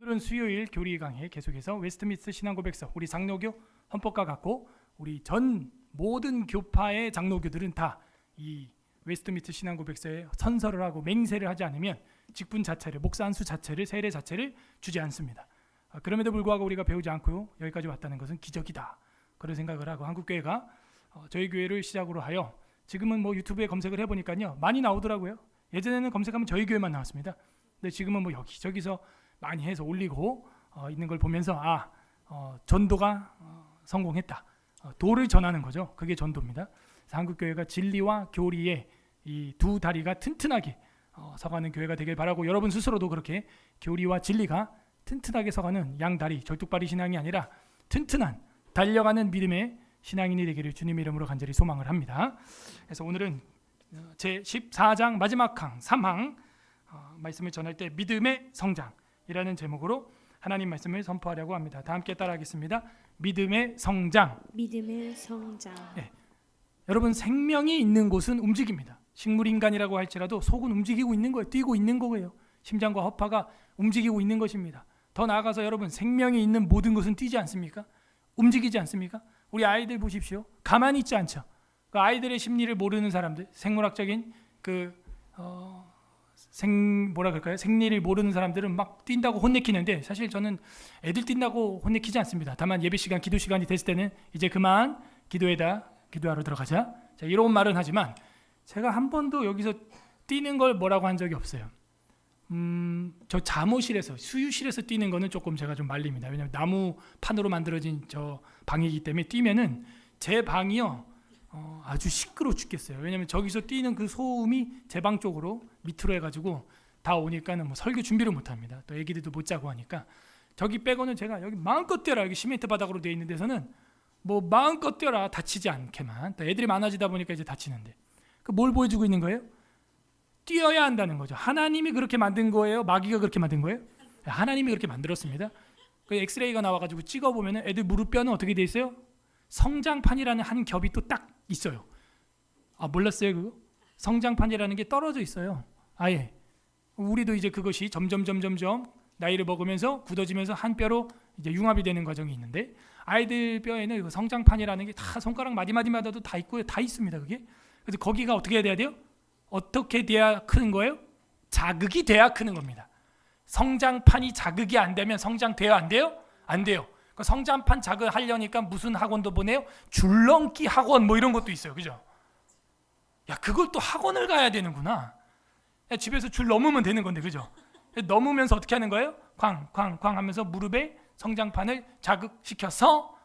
오늘은 수요일 교리 강해 계속해서 웨스트민스터 신앙고백서, 우리 장로교 헌법과 같고 우리 전 모든 교파의 장로교들은 다 이 웨스트민스터 신앙고백서에 선서를 하고 맹세를 하지 않으면 직분 자체를, 목사 안수 자체를, 세례 자체를 주지 않습니다. 그럼에도 불구하고 우리가 배우지 않고 여기까지 왔다는 것은 기적이다, 그런 생각을 하고 한국교회가 저희 교회를 시작으로 하여 지금은 뭐 유튜브에 검색을 해보니까요 많이 나오더라고요. 예전에는 검색하면 저희 교회만 나왔습니다. 근데 지금은 뭐 여기저기서 많이 해서 올리고 있는 걸 보면서 전도가 성공했다. 도를 전하는 거죠. 그게 전도입니다. 한국교회가 진리와 교리의 이 두 다리가 튼튼하게 서가는 교회가 되길 바라고, 여러분 스스로도 그렇게 교리와 진리가 튼튼하게 서가는 양다리, 절뚝발이 신앙이 아니라 튼튼한 달려가는 믿음의 신앙인이 되기를 주님의 이름으로 간절히 소망을 합니다. 그래서 오늘은 제14장 마지막 강 3항 말씀을 전할 때 믿음의 성장이라는 제목으로 하나님 말씀을 선포하려고 합니다. 다 함께 따라하겠습니다. 믿음의 성장. 믿음의 성장. 네. 여러분, 생명이 있는 곳은 움직입니다. 식물인간이라고 할지라도 속은 움직이고 있는 거예요. 뛰고 있는 거예요. 심장과 허파가 움직이고 있는 것입니다. 더 나아가서 여러분, 생명이 있는 모든 것은 뛰지 않습니까? 움직이지 않습니까? 우리 아이들 보십시오. 가만히 있지 않죠. 그 아이들의 심리를 모르는 사람들, 생물학적인 생리를 모르는 사람들은 막 뛴다고 혼내키는데, 사실 저는 애들 뛴다고 혼내키지 않습니다. 다만 예배 시간, 기도 시간이 됐을 때는 이제 그만 기도하러 들어가자, 자, 이런 말은 하지만 제가 한 번도 여기서 뛰는 걸 뭐라고 한 적이 없어요. 저 잠옷실에서, 수유실에서 뛰는 거는 조금 제가 좀 말립니다. 왜냐하면 나무 판으로 만들어진 저 방이기 때문에 뛰면은 제 방이요 아주 시끄러워 죽겠어요. 왜냐하면 저기서 뛰는 그 소음이 제 방 쪽으로 밑으로 해가지고 다 오니까는 뭐 설교 준비를 못합니다. 또 애기들도 못 자고 하니까. 저기 빼고는 제가 여기 마음껏 뛰어라, 여기 시멘트 바닥으로 되어 있는 데서는 뭐 마음껏 뛰어라, 다치지 않게만. 또 애들이 많아지다 보니까 이제 다치는데, 그 뭘 보여주고 있는 거예요? 뛰어야 한다는 거죠. 하나님이 그렇게 만든 거예요? 마귀가 그렇게 만든 거예요? 하나님이 그렇게 만들었습니다. 그 엑스레이가 나와가지고 찍어보면 애들 무릎뼈는 어떻게 돼 있어요? 성장판이라는 한 겹이 또 딱 있어요. 몰랐어요 그거? 성장판이라는 게 떨어져 있어요. 아예. 우리도 이제 그것이 점점 나이를 먹으면서 굳어지면서 한 뼈로 이제 융합이 되는 과정이 있는데, 아이들 뼈에는 그 성장판이라는 게 다 손가락 마디마디마다도 다 있고요, 다 있습니다. 그게. 그래서 거기가 어떻게 돼야 돼요? 어떻게 돼야 크는 거예요? 자극이 돼야 크는 겁니다. 성장판이 자극이 안 되면 성장돼요, 안 돼요? 안 돼요. 그 성장판 자극하려니까 무슨 학원도 보내요? 줄넘기 학원 뭐 이런 것도 있어요, 그죠? 야, 그걸 또 학원을 가야 되는구나. 야, 집에서 줄 넘으면 되는 건데, 그죠? 넘으면서 어떻게 하는 거예요? 쾅쾅쾅 하면서 무릎에 성장판을 자극시켜서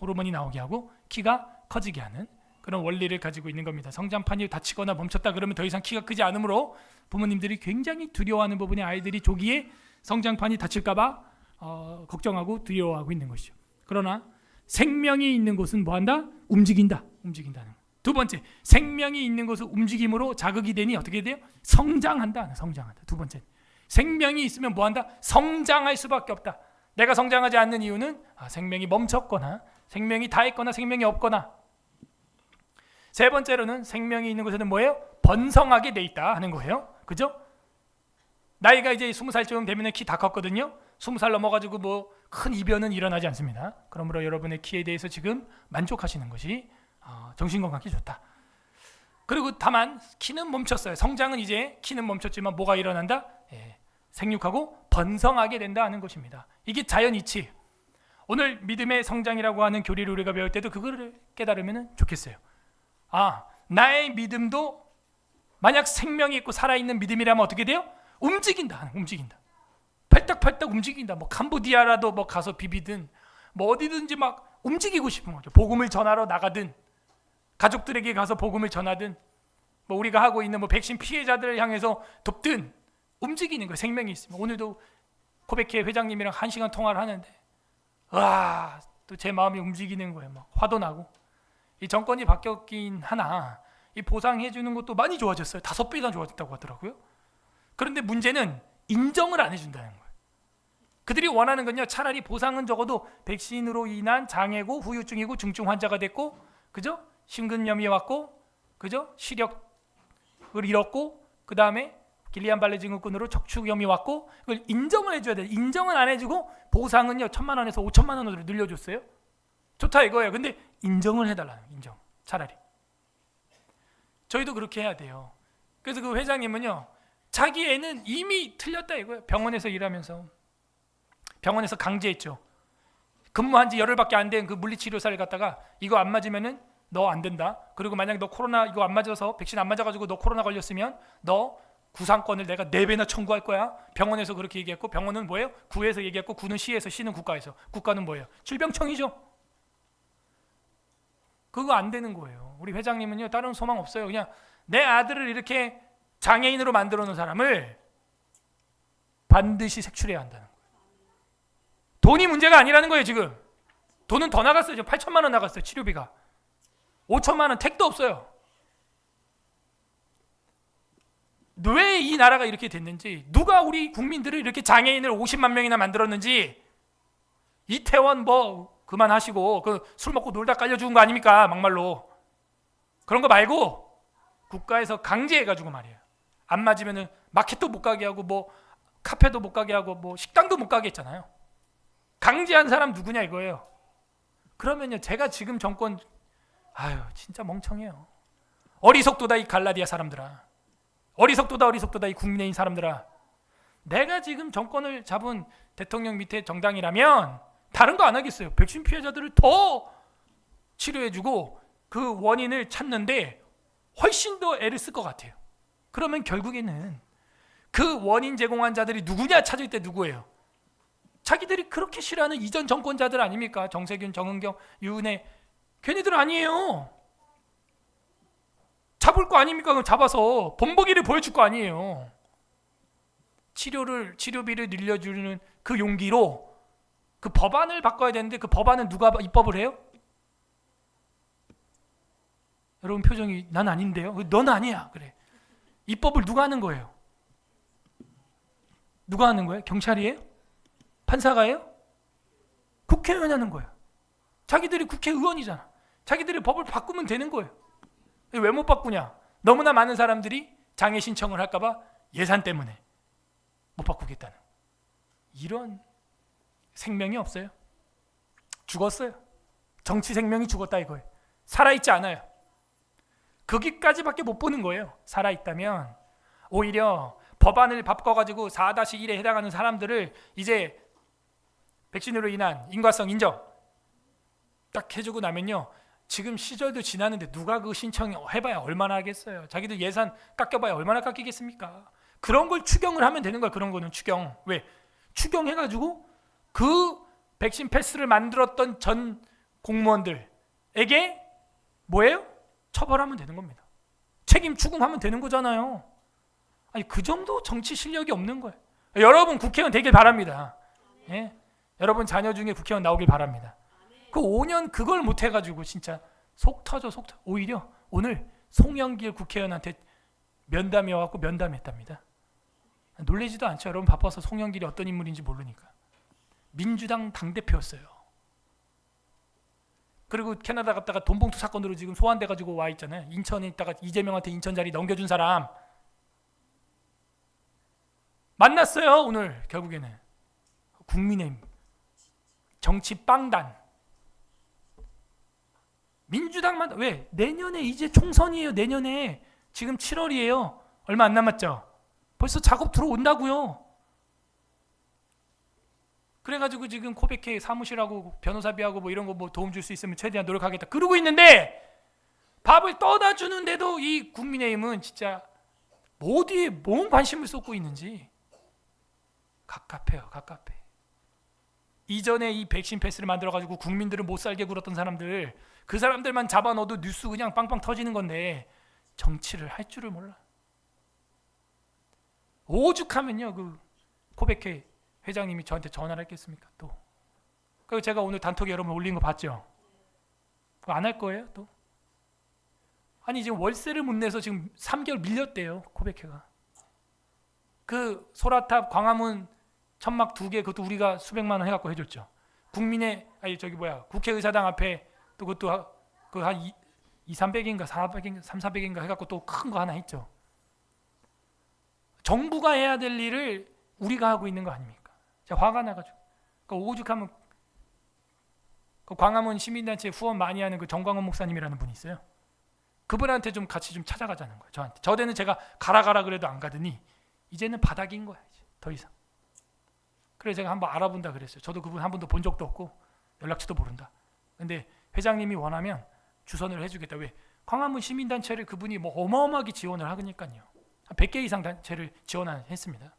호르몬이 나오게 하고 키가 커지게 하는 그런 원리를 가지고 있는 겁니다. 성장판이 다치거나 멈췄다 그러면 더 이상 키가 크지 않으므로 부모님들이 굉장히 두려워하는 부분이, 아이들이 조기에 성장판이 다칠까 봐 걱정하고 두려워하고 있는 것이죠. 그러나 생명이 있는 곳은 뭐한다? 움직인다는 거. 두 번째, 생명이 있는 곳은 움직임으로 자극이 되니 어떻게 돼요? 성장한다. 두 번째, 생명이 있으면 뭐한다? 성장할 수밖에 없다. 내가 성장하지 않는 이유는 생명이 멈췄거나 생명이 다했거나 생명이 없거나. 세 번째로는 생명이 있는 곳에는 뭐예요? 번성하게 돼 있다 하는 거예요. 그죠? 나이가 이제 20살쯤 되면 키 다 컸거든요. 20살 넘어가지고 뭐 큰 이변은 일어나지 않습니다. 그러므로 여러분의 키에 대해서 지금 만족하시는 것이 정신건강에 좋다. 그리고 다만 키는 멈췄어요. 성장은 이제 키는 멈췄지만 뭐가 일어난다? 생육하고 번성하게 된다 하는 것입니다. 이게 자연이치. 오늘 믿음의 성장이라고 하는 교리를 우리가 배울 때도 그거를 깨달으면 좋겠어요. 나의 믿음도 만약 생명이 있고 살아있는 믿음이라면 어떻게 돼요? 움직인다. 팔딱팔딱 움직인다. 뭐 캄보디아라도 뭐 가서 비비든 뭐 어디든지 막 움직이고 싶은 거죠. 복음을 전하러 나가든 가족들에게 가서 복음을 전하든 뭐 우리가 하고 있는 뭐 백신 피해자들을 향해서 돕든 움직이는 거예요. 생명이 있으면. 오늘도 코백회 회장님이랑 1시간 통화를 하는데 또 제 마음이 움직이는 거예요. 막 화도 나고. 이 정권이 바뀌었긴 하나 이 보상해 주는 것도 많이 좋아졌어요. 5배 이상 좋아졌다고 하더라고요. 그런데 문제는 인정을 안 해준다는 거예요. 그들이 원하는 건요, 차라리 보상은 적어도 백신으로 인한 장애고 후유증이고 중증 환자가 됐고, 그죠? 심근염이 왔고, 그죠? 시력을 잃었고, 그 다음에 길리안 발레 증후군으로 척추염이 왔고 그걸 인정을 해줘야 돼. 인정을 안 해주고 보상은요 1,000만 원에서 5천만 원으로 늘려줬어요. 좋다 이거예요. 근데 인정을 해달라는 인정. 차라리 저희도 그렇게 해야 돼요. 그래서 그 회장님은요 자기 애는 이미 틀렸다 이거예요. 병원에서 일하면서 병원에서 강제했죠. 근무한 지 열흘밖에 안 된 그 물리치료사를 갖다가 이거 안 맞으면은 너 안 된다. 그리고 만약 너 코로나 이거 안 맞아서 백신 안 맞아가지고 너 코로나 걸렸으면 너 구상권을 내가 4배나 청구할 거야. 병원에서 그렇게 얘기했고 병원은 뭐예요? 구에서 얘기했고 구는 시에서 시는 국가에서 국가는 뭐예요? 질병청이죠. 그거 안 되는 거예요. 우리 회장님은요 다른 소망 없어요. 그냥 내 아들을 이렇게 장애인으로 만들어 놓은 사람을 반드시 색출해야 한다는 거예요. 돈이 문제가 아니라는 거예요. 지금 돈은 더 나갔어요. 지금 8천만 원 나갔어요. 치료비가 5천만 원 택도 없어요. 왜 이 나라가 이렇게 됐는지, 누가 우리 국민들을 이렇게 장애인을 50만 명이나 만들었는지, 이태원 뭐 그만하시고 그 술 먹고 놀다 깔려 죽은 거 아닙니까? 막말로. 그런 거 말고 국가에서 강제해가지고 말이에요. 안 맞으면은 마켓도 못 가게 하고 뭐 카페도 못 가게 하고 뭐 식당도 못 가게 했잖아요. 강제한 사람 누구냐 이거예요. 그러면요 제가 지금 정권 아유 진짜 멍청해요. 어리석도다 이 갈라디아 사람들아. 어리석도다 이 국민의힘 사람들아. 내가 지금 정권을 잡은 대통령 밑에 정당이라면 다른 거 안 하겠어요. 백신 피해자들을 더 치료해주고 그 원인을 찾는데 훨씬 더 애를 쓸 것 같아요. 그러면 결국에는 그 원인 제공한 자들이 누구냐 찾을 때 누구예요? 자기들이 그렇게 싫어하는 이전 정권자들 아닙니까? 정세균, 정은경, 유은혜. 걔네들 아니에요. 잡을 거 아닙니까? 그럼 잡아서 본보기를 보여줄 거 아니에요. 치료비를 늘려주는 그 용기로 그 법안을 바꿔야 되는데 그 법안은 누가 입법을 해요? 여러분 표정이 난 아닌데요? 넌 아니야. 그래. 입법을 누가 하는 거예요? 누가 하는 거예요? 경찰이에요? 판사가예요? 국회의원이 하는 거예요. 자기들이 국회의원이잖아. 자기들이 법을 바꾸면 되는 거예요. 왜 못 바꾸냐? 너무나 많은 사람들이 장애 신청을 할까봐 예산 때문에 못 바꾸겠다는 이런 생명이 없어요. 죽었어요. 정치 생명이 죽었다 이거예요. 살아있지 않아요. 거기까지밖에 못 보는 거예요. 살아있다면 오히려 법안을 바꿔가지고 4-1에 해당하는 사람들을 이제 백신으로 인한 인과성 인정 딱 해주고 나면요. 지금 시절도 지났는데 누가 그 신청해봐야 얼마나 하겠어요. 자기들 예산 깎여봐야 얼마나 깎이겠습니까? 그런 걸 추경을 하면 되는 거야. 그런 거는 추경. 왜? 추경해가지고 그 백신 패스를 만들었던 전 공무원들에게 뭐예요? 처벌하면 되는 겁니다. 책임 추궁하면 되는 거잖아요. 아니 그 정도 정치 실력이 없는 거예요. 여러분 국회의원 되길 바랍니다. 예? 여러분 자녀 중에 국회의원 나오길 바랍니다. 그 5년 그걸 못 해가지고 진짜 속 터져. 오히려 오늘 송영길 국회의원한테 면담이 와갖고 면담했답니다. 놀라지도 않죠. 여러분 바빠서 송영길이 어떤 인물인지 모르니까. 민주당 당대표였어요. 그리고 캐나다 갔다가 돈봉투 사건으로 지금 소환돼가지고 와 있잖아요. 인천에 있다가 이재명한테 인천 자리 넘겨준 사람 만났어요. 오늘 결국에는 국민의힘 정치 빵단 민주당만 왜? 내년에 이제 총선이에요. 내년에 지금 7월이에요. 얼마 안 남았죠. 벌써 작업 들어온다고요. 그래가지고 지금 코백해 사무실하고 변호사비하고 뭐 이런 거 뭐 도움 줄 수 있으면 최대한 노력하겠다 그러고 있는데 밥을 떠다 주는데도 이 국민의힘은 진짜 어디에 뭔 관심을 쏟고 있는지 갑갑해요. 갑갑해. 이전에 이 백신 패스를 만들어가지고 국민들을 못 살게 굴었던 사람들 그 사람들만 잡아넣어도 뉴스 그냥 빵빵 터지는 건데 정치를 할 줄을 몰라. 오죽하면요 그 코백해 회장님이 저한테 전화를 했겠습니까 또. 그리고 제가 오늘 단톡에 여러분 올린 거 봤죠? 그거 안 할 거예요 또? 아니 지금 월세를 못 내서 지금 3개월 밀렸대요 코백해가. 그 소라탑 광화문 천막 2개 그것도 우리가 수백만 원 해갖고 해줬죠. 국민의 국회의사당 앞에 또 그것도 그 한 200~300인가 400인가 300~400인가 해갖고 또 큰 거 하나 했죠. 정부가 해야 될 일을 우리가 하고 있는 거 아닙니까? 제가 화가 나가지고 오죽하면 그 광화문 시민단체 후원 많이 하는 그 정광훈 목사님이라는 분이 있어요. 그분한테 좀 같이 좀 찾아가자는 거예요. 저한테. 저때는 제가 가라 그래도 안 가더니 이제는 바닥인 거야. 이제 더 이상. 그래서 제가 한번 알아본다 그랬어요. 저도 그분 한 번도 본 적도 없고 연락처도 모른다. 근데 회장님이 원하면 주선을 해주겠다. 왜? 광화문 시민단체를 그분이 뭐 어마어마하게 지원을 하니까요. 한 100개 이상 단체를 지원했습니다.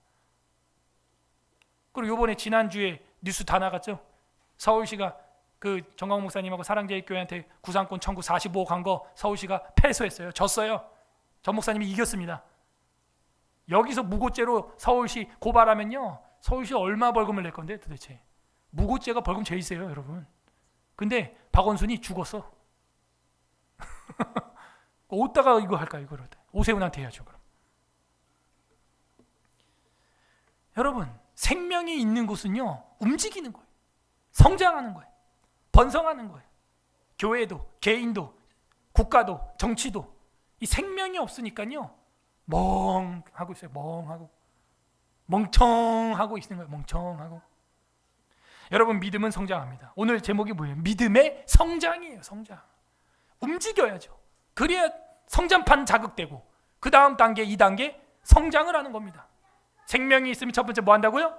그리고 요번에 지난주에 뉴스 다 나갔죠. 서울시가 그 정광훈 목사님하고 사랑제일교회한테 구상권 청구 45억 한 거 서울시가 패소했어요. 졌어요. 전 목사님이 이겼습니다. 여기서 무고죄로 서울시 고발하면요. 서울시 얼마 벌금을 낼 건데 도대체. 무고죄가 벌금 제일 세요, 여러분. 근데 박원순이 죽었어. 어디다가 이거 할까 이거를. 오세훈한테 해야죠. 그럼. 여러분, 생명이 있는 곳은요. 움직이는 거예요. 성장하는 거예요. 번성하는 거예요. 교회도, 개인도, 국가도, 정치도 이 생명이 없으니까요. 멍하고 있어요. 멍하고. 멍청하고 있는 거예요. 멍청하고. 여러분, 믿음은 성장합니다. 오늘 제목이 뭐예요? 믿음의 성장이에요. 성장. 움직여야죠. 그래야 성장판 자극되고 그 다음 단계, 2단계 성장을 하는 겁니다. 생명이 있으면 첫 번째 뭐 한다고요?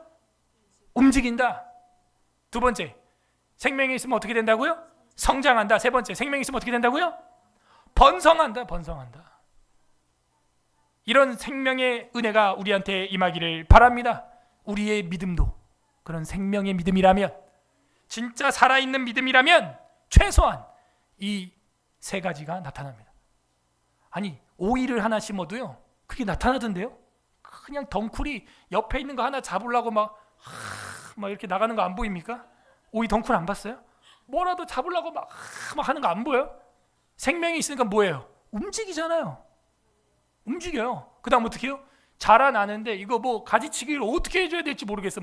움직인다. 두 번째, 생명이 있으면 어떻게 된다고요? 성장한다. 세 번째, 생명이 있으면 어떻게 된다고요? 번성한다. 번성한다. 이런 생명의 은혜가 우리한테 임하기를 바랍니다. 우리의 믿음도 그런 생명의 믿음이라면, 진짜 살아있는 믿음이라면 최소한 이 세 가지가 나타납니다. 아니, 오이를 하나 심어도요 그게 나타나던데요. 그냥 덩쿨이 옆에 있는 거 하나 잡으려고 막 이렇게 나가는 거 안 보입니까? 오이 덩쿨 안 봤어요? 뭐라도 잡으려고 막 하는 거 안 보여요? 생명이 있으니까 뭐예요? 움직이잖아요. 움직여요. 그 다음 어떻게 해요? 자라나는데 이거 뭐 가지치기를 어떻게 해줘야 될지 모르겠어.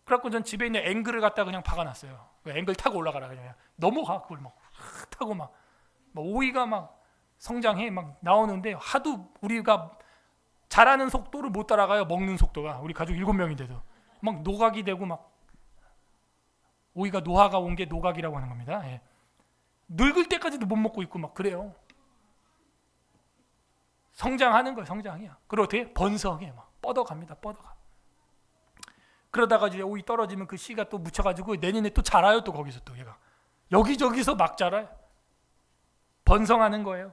그래갖고 전 집에 있는 앵글을 갖다 그냥 박아놨어요. 앵글 타고 올라가라. 그냥 넘어가. 그걸 막 타고 막 오이가 막 성장해 막 나오는데 하도 우리가 자라는 속도를 못 따라가요. 먹는 속도가. 우리 가족 7명인데도 막 노각이 되고 막 오이가 노화가 온 게 노각이라고 하는 겁니다. 예. 늙을 때까지도 못 먹고 있고 막 그래요. 성장하는 거예요. 성장이야. 그리고 어떻게 번성해 막 뻗어갑니다. 뻗어가. 그러다가 이제 오이 떨어지면 그 씨가 또 묻혀가지고 내년에 또 자라요. 또 거기서 또 얘가 여기저기서 막 자라요. 번성하는 거예요.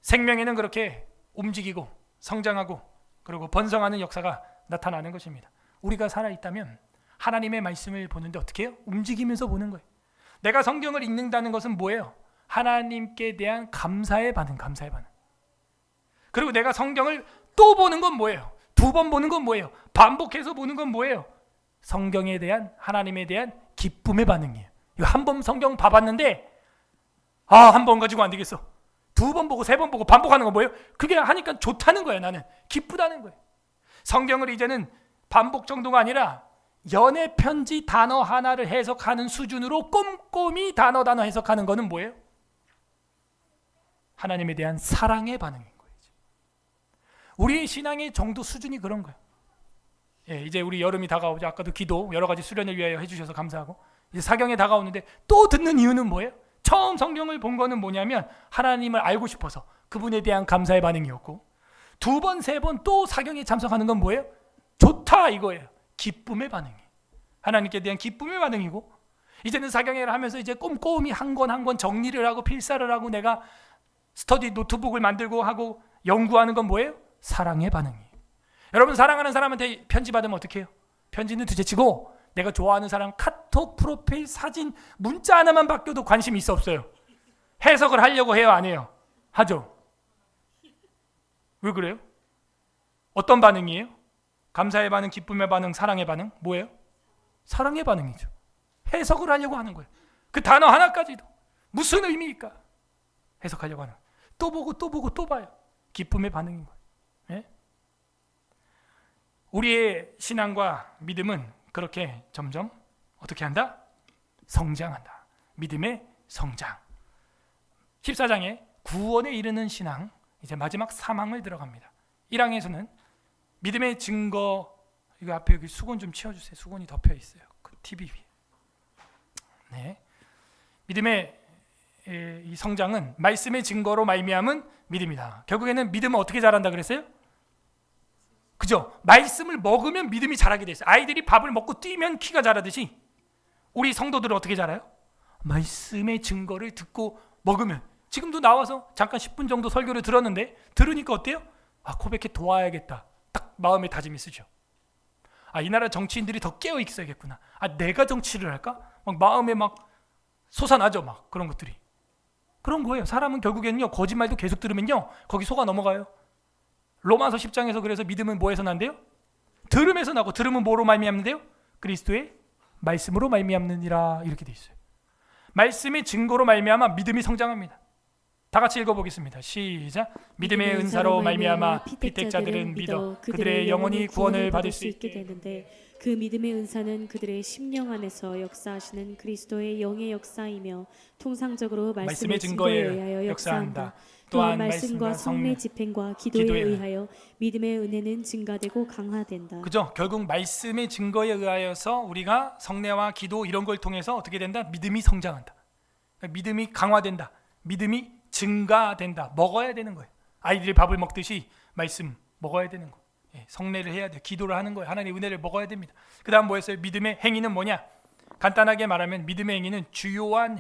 생명에는 그렇게 움직이고 성장하고 그리고 번성하는 역사가 나타나는 것입니다. 우리가 살아있다면 하나님의 말씀을 보는데 어떻게 해요? 움직이면서 보는 거예요. 내가 성경을 읽는다는 것은 뭐예요? 하나님께 대한 감사의 반응, 감사의 반응. 그리고 내가 성경을 또 보는 건 뭐예요? 2번 보는 건 뭐예요? 반복해서 보는 건 뭐예요? 성경에 대한, 하나님에 대한 기쁨의 반응이에요. 이거 한 번 성경 봐봤는데 한 번 가지고 안 되겠어. 2번 보고 3번 보고 반복하는 건 뭐예요? 그게 하니까 좋다는 거예요. 나는 기쁘다는 거예요. 성경을 이제는 반복 정도가 아니라 연애 편지 단어 하나를 해석하는 수준으로 꼼꼼히 단어 해석하는 거는 뭐예요? 하나님에 대한 사랑의 반응인 거예요. 우리의 신앙의 정도 수준이 그런 거예요. 예, 이제 우리 여름이 다가오죠. 아까도 기도 여러 가지 수련을 위하여 해주셔서 감사하고 이제 사경에 다가오는데 또 듣는 이유는 뭐예요? 처음 성경을 본 거는 뭐냐면 하나님을 알고 싶어서 그분에 대한 감사의 반응이었고 2번, 3번 또 사경에 참석하는 건 뭐예요? 좋다 이거예요. 기쁨의 반응이에요. 하나님께 대한 기쁨의 반응이고 이제는 사경회를 하면서 이제 꼼꼼히 한 권 한 권 정리를 하고 필사를 하고 내가 스터디 노트북을 만들고 하고 연구하는 건 뭐예요? 사랑의 반응이에요. 여러분 사랑하는 사람한테 편지 받으면 어떻게 해요? 편지는 둘째치고 내가 좋아하는 사람 카톡 프로필 사진 문자 하나만 바뀌어도 관심이 있어 없어요? 해석을 하려고 해요 안 해요? 하죠. 왜 그래요? 어떤 반응이에요? 감사의 반응, 기쁨의 반응, 사랑의 반응 뭐예요? 사랑의 반응이죠. 해석을 하려고 하는 거예요. 그 단어 하나까지도 무슨 의미일까? 해석하려고 하는 거예요. 또 보고 또 보고 또 봐요. 기쁨의 반응인 거예요. 예? 우리의 신앙과 믿음은 그렇게 점점 어떻게 한다? 성장한다. 믿음의 성장. 14장에 구원에 이르는 신앙, 이제 마지막 사망을 들어갑니다. 1항에서는 믿음의 증거, 이거 앞에 여기 수건 좀 치워주세요. 수건이 덮여 있어요. 그 TV 위에. 네, 믿음의 이 성장은 말씀의 증거로 말미암은 믿음이다. 결국에는 믿음은 어떻게 자란다 그랬어요? 그죠? 말씀을 먹으면 믿음이 자라게 돼 있어요. 아이들이 밥을 먹고 뛰면 키가 자라듯이 우리 성도들은 어떻게 자라요? 말씀의 증거를 듣고 먹으면. 지금도 나와서 잠깐 10분 정도 설교를 들었는데 들으니까 어때요? 아, 코백해 도와야겠다. 딱 마음의 다짐이 쓰죠. 아, 이 나라 정치인들이 더 깨어 있어야겠구나. 아, 내가 정치를 할까? 막 마음에 막 솟아나죠. 막 그런 것들이. 그런 거예요. 사람은 결국에는요, 거짓말도 계속 들으면요, 거기 속아 넘어가요. 로마서 10장에서 그래서 믿음은 뭐에서 난대요? 들음에서 나고, 들음은 뭐로 말미암는데요? 그리스도의 말씀으로 말미암느니라, 이렇게 돼 있어요. 말씀의 증거로 말미암아 믿음이 성장합니다. 다 같이 읽어보겠습니다. 시작. 믿음의 은사로 말미암아 피택자들은 믿어 그들의 영혼이 구원을 받을 수 있게 되는데, 그 믿음의 은사는 그들의 심령 안에서 역사하시는 그리스도의 영의 역사이며 통상적으로 말씀의 증거에 의하여 역사한다. 또한 말씀과 성례 집행과 기도에 의하여 믿음의 은혜는 증가되고 강화된다. 그죠? 결국 말씀의 증거에 의하여서 우리가 성례와 기도 이런 걸 통해서 어떻게 된다? 믿음이 성장한다. 믿음이 강화된다. 믿음이 증가된다. 먹어야 되는 거예요. 아이들이 밥을 먹듯이 말씀 먹어야 되는 거예요. 성례를 해야 돼요. 기도를 하는 거예요. 하나님의 은혜를 먹어야 됩니다. 그 다음 뭐였어요? 믿음의 행위는 뭐냐? 간단하게 말하면 믿음의 행위는 주요한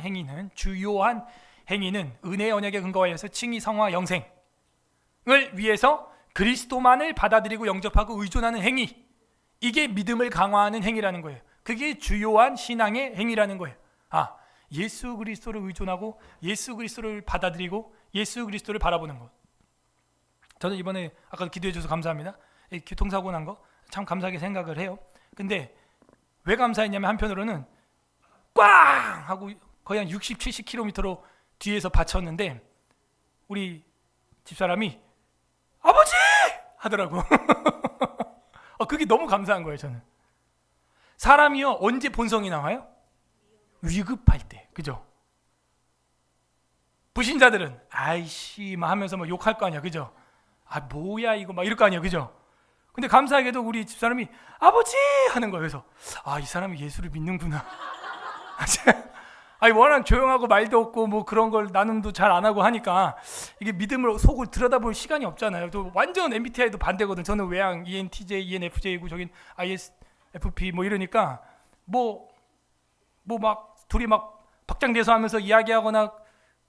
행위는 은혜의 언약에 근거하여서 칭의, 성화, 영생을 위해서 그리스도만을 받아들이고 영접하고 의존하는 행위, 이게 믿음을 강화하는 행위라는 거예요. 그게 주요한 신앙의 행위라는 거예요. 아, 예수 그리스도를 의존하고 예수 그리스도를 받아들이고 예수 그리스도를 바라보는 것. 저는 이번에 아까 기도해 주셔서 감사합니다. 교통사고 난 거 참 감사하게 생각을 해요. 근데 왜 감사했냐면, 한편으로는 꽝 하고 거의 한 60, 70km로 뒤에서 받쳤는데 우리 집사람이 아버지 하더라고. 그게 너무 감사한 거예요. 저는 사람이요, 언제 본성이 나와요? 위급할 때. 그죠? 불신자들은 아이씨 막 하면서 막 욕할 거 아니야. 그죠? 아, 뭐야 이거 막 이럴 거 아니야. 그죠? 근데 감사하게도 우리 집사람이 아버지 하는 거예요. 그래서 아, 이 사람이 예수를 믿는구나. 아니, 워낙 조용하고 말도 없고 뭐 그런 걸 나눔도 잘 안 하고 하니까 이게 믿음을 속을 들여다볼 시간이 없잖아요. 또 완전 MBTI도 반대거든. 저는 외향 ENTJ, ENFJ고 저긴 ISFP 뭐 이러니까 뭐 막 둘이 막 박장대소 하면서 이야기하거나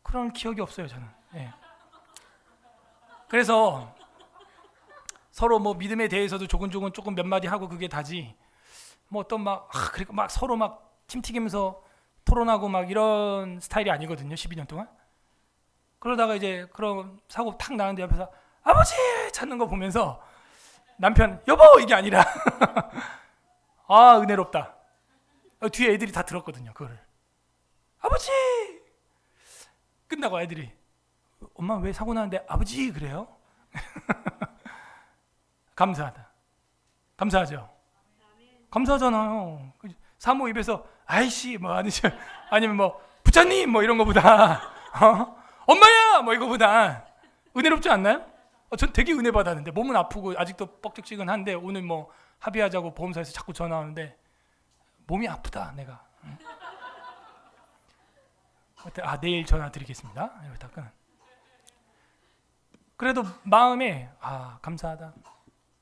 그런 기억이 없어요. 저는. 예. 그래서 서로 뭐 믿음에 대해서도 조금 몇 마디 하고 그게 다지. 뭐 어떤 그리고 막 서로 막 침 튀기면서 토론하고 막 이런 스타일이 아니거든요. 12년 동안. 그러다가 이제 그런 사고 탁 나는데 옆에서 아버지 찾는 거 보면서 남편 여보 이게 아니라 아, 은혜롭다. 뒤에 애들이 다 들었거든요. 그거를. 아버지. 끝나고 애들이 엄마 왜 사고 나는데 아버지 그래요? 감사하다. 감사하죠. 감사하잖아요. 사모 입에서 아이씨 뭐 아니면 뭐 부처님 뭐 이런 거보다 엄마야 뭐 이거보다 은혜롭지 않나요? 전 되게 은혜 받았는데, 몸은 아프고 아직도 뻑적지근한데 오늘 뭐 합의하자고 보험사에서 자꾸 전화 오는데 몸이 아프다 내가. 아, 내일 전화 드리겠습니다. 이러다가 그래도 마음에 아, 감사하다.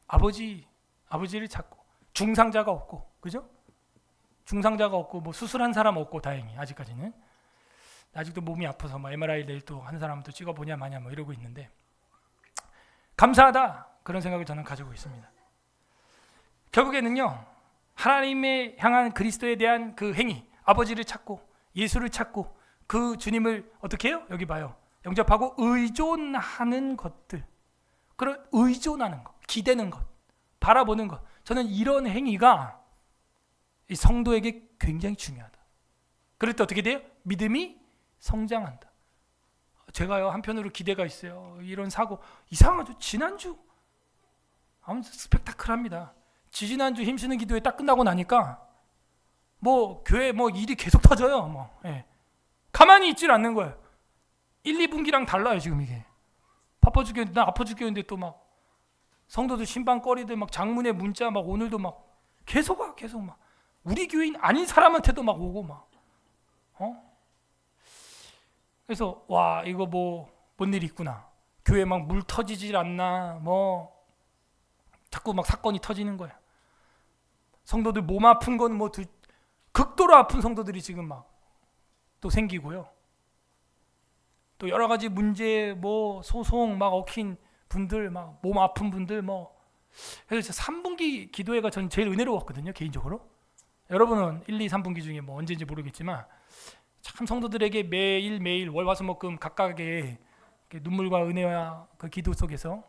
아버지를 찾고, 중상자가 없고, 그죠? 중상자가 없고 뭐 수술한 사람 없고, 다행히 아직까지는. 아직도 몸이 아파서 뭐 MRI 내일 또 한 사람 또 찍어보냐 마냐 뭐 이러고 있는데 감사하다, 그런 생각을 저는 가지고 있습니다. 결국에는요, 하나님의 향한 그리스도에 대한 그 행위, 아버지를 찾고 예수를 찾고 그 주님을 어떻게 해요? 여기 봐요. 영접하고 의존하는 것들, 그런 의존하는 것, 기대는 것, 바라보는 것, 저는 이런 행위가 이 성도에게 굉장히 중요하다. 그럴 때 어떻게 돼요? 믿음이 성장한다. 제가요, 한편으로 기대가 있어요. 이런 사고 이상하죠. 지난주 아무튼 스펙타클합니다. 지난주 힘쓰는 기도회 딱 끝나고 나니까 뭐 교회 뭐 일이 계속 터져요. 뭐 가만히 있질 않는 거예요. 1, 2분기랑 달라요. 지금 이게 바빠 죽겠는데, 나 아파 죽겠는데 또 막 성도들 신방거리들 막 장문의 문자 막 오늘도 막 계속 막 우리 교인 아닌 사람한테도 막 오고 막 그래서 와 이거 뭐 뭔 일이 있구나. 교회 막 물 터지질 않나 뭐 자꾸 막 사건이 터지는 거야. 성도들 몸 아픈 건 뭐 극도로 아픈 성도들이 지금 막 또 생기고요. 또 여러 가지 문제 뭐 소송 막 얽힌 분들 막 몸 아픈 분들 뭐 그래서 3분기 기도회가 전 제일 은혜로웠거든요 개인적으로. 여러분은 1, 2, 3분기 중에 뭐 언제인지 모르겠지만 참 성도들에게 매일 월화수목금 각각의 눈물과 은혜와 그 기도 속에서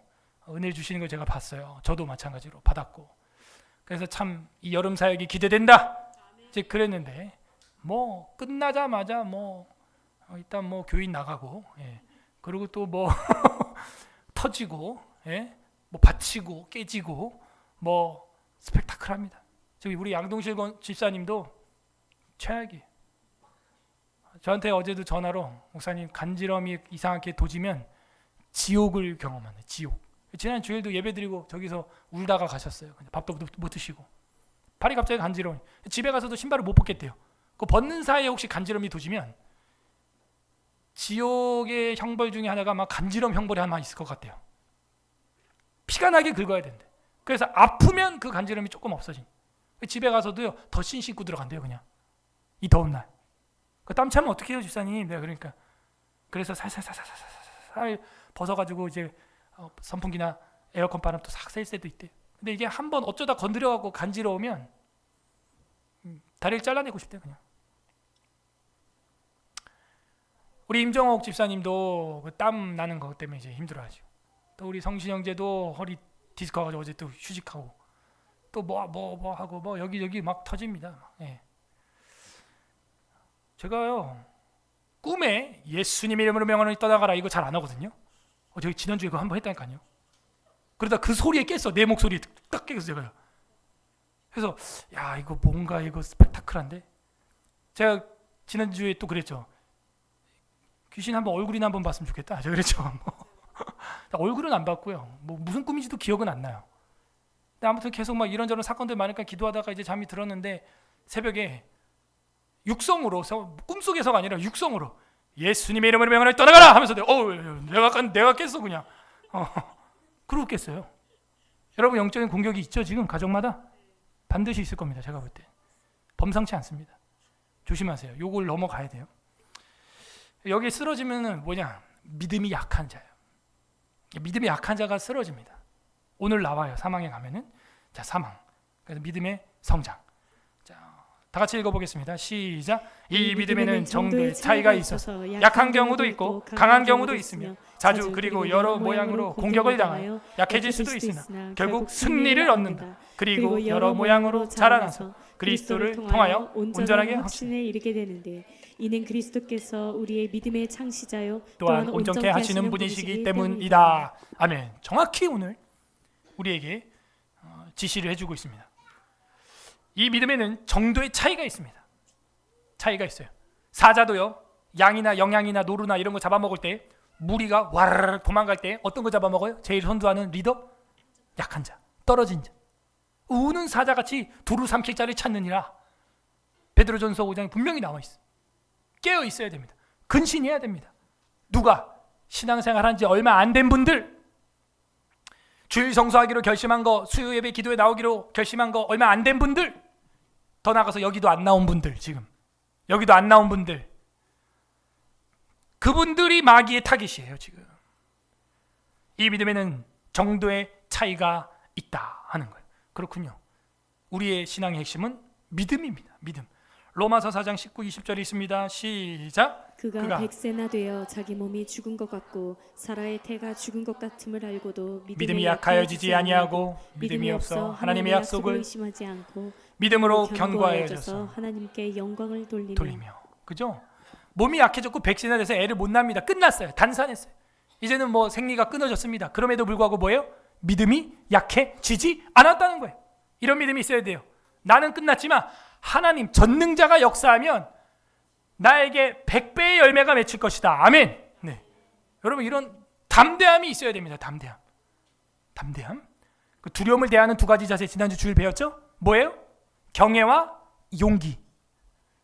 은혜를 주시는 걸 제가 봤어요. 저도 마찬가지로 받았고 그래서 참 이 여름 사역이 기대된다 이제 그랬는데 뭐 끝나자마자 뭐 일단 뭐 교인 나가고 그리고 또 뭐 터지고 뭐 받치고 깨지고 뭐 스펙타클합니다. 저기 우리 양동실 집사님도 최악이에요. 저한테 어제도 전화로 목사님 간지럼이 이상하게 도지면 지옥을 경험하네. 지옥. 지난 주일도 예배드리고 저기서 울다가 가셨어요. 밥도 못 드시고 발이 갑자기 간지러워. 집에 가서도 신발을 못 벗겠대요. 그 벗는 사이에 혹시 간지럼이 도지면 지옥의 형벌 중에 하나가 막 간지럼 형벌이 하나 있을 것 같아요. 피가 나게 긁어야 된대. 그래서 아프면 그 간지럼이 조금 없어진. 집에 가서도요 더 신고 들어간대요. 그냥 이 더운 날. 그 땀 차면 어떻게 해요 집사님? 내가 그러니까 그래서 살살 벗어가지고 이제 선풍기나 에어컨 바람 또 싹 쐴 때도 있대요. 근데 이게 한번 어쩌다 건드려갖고 간지러우면 다리를 잘라내고 싶대요 그냥. 우리 임정옥 집사님도 그 땀 나는 것 때문에 이제 힘들어하죠. 또 우리 성신 형제도 허리 디스크 가지고 어제 또 휴직하고 또 뭐 하고 뭐 여기저기 막 터집니다. 제가요 꿈에 예수님 이름으로 명하노니 떠나가라 이거 잘 안 하거든요. 저기 지난주에 그거 한번 했다니까요. 그러다 그 소리에 깼어. 내 목소리에 딱 깨서 제가요. 그래서 야 이거 뭔가 이거 스펙타클한데. 제가 지난주에 또 그랬죠. 귀신 한번 얼굴이나 한번 봤으면 좋겠다. 제가 그랬죠. 얼굴은 안 봤고요. 뭐 무슨 꿈인지도 기억은 안 나요. 근데 아무튼 계속 막 이런저런 사건들 많으니까 기도하다가 이제 잠이 들었는데 새벽에 육성으로 꿈속에서가 아니라 육성으로 예수님의 이름으로 명하노니 떠나가라 하면서 내가 깼어 그냥. 그러고 깼어요. 여러분 영적인 공격이 있죠 지금 가정마다 반드시 있을 겁니다. 제가 볼 때 범상치 않습니다. 조심하세요. 요걸 넘어가야 돼요. 여기 쓰러지면은 뭐냐 믿음이 약한 자예요. 믿음이 약한 자가 쓰러집니다. 오늘 나와요. 사망에 가면은 자 사망. 그래서 믿음의 성장. 다 같이 읽어보겠습니다. 시작. 이 믿음에는 정도의 차이가 있어서 약한 경우도 있고 강한 경우도 있으며 자주 그리고 여러 모양으로 공격을 당하여 약해질 수도 있으나 결국 승리를 얻는다. 그리고 여러 모양으로 자라나서 그리스도를 통하여 온전하게 확신에 이르게 되는데 이는 그리스도께서 우리의 믿음의 창시자요 또한 온전케 하시는 분이시기 때문이다. 아멘. 정확히 오늘 우리에게 지시를 해주고 있습니다. 이 믿음에는 정도의 차이가 있습니다. 차이가 있어요. 사자도요. 양이나 영양이나 노루나 이런 거 잡아먹을 때 무리가 와르르 도망갈 때 어떤 거 잡아먹어요? 제일 선두하는 리더? 약한 자, 떨어진 자. 우는 사자같이 두루 삼킬 자를 찾느니라. 베드로전서 5장에 분명히 나와 있어. 깨어 있어야 됩니다. 근신해야 됩니다. 누가? 신앙생활한 지 얼마 안 된 분들, 주일 성수하기로 결심한 거, 수요 예배 기도에 나오기로 결심한 거 얼마 안 된 분들, 더 나가서 여기도 안 나온 분들, 지금 여기도 안 나온 분들, 그분들이 마귀의 타깃이에요. 지금 이 믿음에는 정도의 차이가 있다 하는 거예요. 그렇군요. 우리의 신앙의 핵심은 믿음입니다. 믿음. 로마서 4장 19, 20절이 있습니다. 시작. 그가 100세나 되어 자기 몸이 죽은 것 같고 사라의 태가 죽은 것 같음을 알고도 믿음이 약하여지지 아니하고 믿음이 없어 하나님의 약속을 의심하지 않고 믿음으로 견고하여져서 하나님께 영광을 돌리며. 그죠? 몸이 약해졌고 100세나 돼서 애를 못 낳습니다. 끝났어요. 단산했어요. 이제는 뭐 생리가 끊어졌습니다. 그럼에도 불구하고 뭐예요? 믿음이 약해지지 않았다는 거예요. 이런 믿음이 있어야 돼요. 나는 끝났지만 하나님 전능자가 역사하면 나에게 100배의 열매가 맺힐 것이다. 아멘. 네. 여러분 이런 담대함이 있어야 됩니다. 담대함. 그 두려움을 대하는 두 가지 자세 지난주 주일 배웠죠? 뭐예요? 경외와 용기.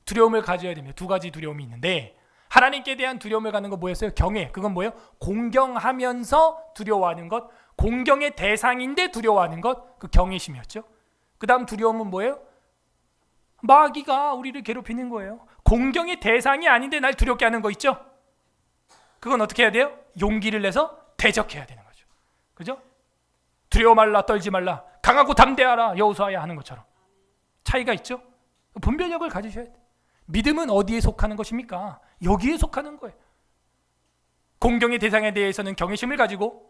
두려움을 가져야 됩니다. 두 가지 두려움이 있는데 하나님께 대한 두려움을 갖는 거 뭐였어요? 경외. 그건 뭐예요? 공경하면서 두려워하는 것. 공경의 대상인데 두려워하는 것. 그 경외심이었죠. 그 다음 두려움은 뭐예요? 마귀가 우리를 괴롭히는 거예요. 공경의 대상이 아닌데 날 두렵게 하는 거 있죠? 그건 어떻게 해야 돼요? 용기를 내서 대적해야 되는 거죠. 그죠? 두려워 말라, 떨지 말라, 강하고 담대하라, 여호수아야 하는 것처럼 차이가 있죠? 분별력을 가지셔야 돼요. 믿음은 어디에 속하는 것입니까? 여기에 속하는 거예요. 공경의 대상에 대해서는 경외심을 가지고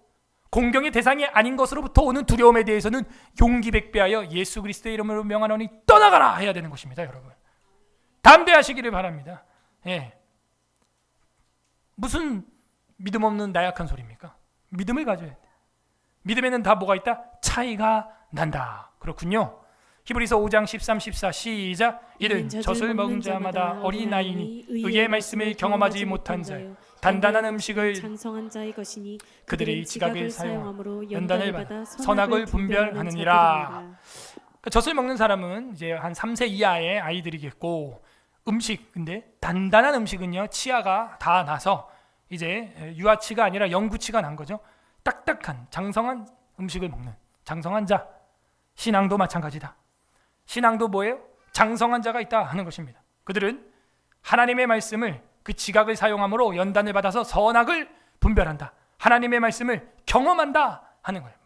공경의 대상이 아닌 것으로부터 오는 두려움에 대해서는 용기 백배하여 예수 그리스도의 이름으로 명하노니 떠나가라 해야 되는 것입니다. 여러분 담대하시기를 바랍니다. 예. 무슨 믿음 없는 나약한 소리입니까? 믿음을 가져야 돼. 믿음에는 다 뭐가 있다? 차이가 난다. 그렇군요. 히브리서 5장 13, 14 시작. 이는 젖을 먹은 자마다 어린아이니 의의 말씀을 경험하지 못한 자요 단단한 음식을 장성한 자의 것이니 그들의 지각을 사용함으로 연단을 받아 선악을 분별하느니라. 젖을 먹는 사람은 이제 한 3세 이하의 아이들이겠고 음식 근데 단단한 음식은요 치아가 다 나서 이제 유아치가 아니라 영구치가 난 거죠. 딱딱한 장성한 음식을 먹는 장성한 자. 신앙도 마찬가지다. 신앙도 뭐예요? 장성한 자가 있다 하는 것입니다. 그들은 하나님의 말씀을 그 지각을 사용함으로 연단을 받아서 선악을 분별한다. 하나님의 말씀을 경험한다 하는 거예요.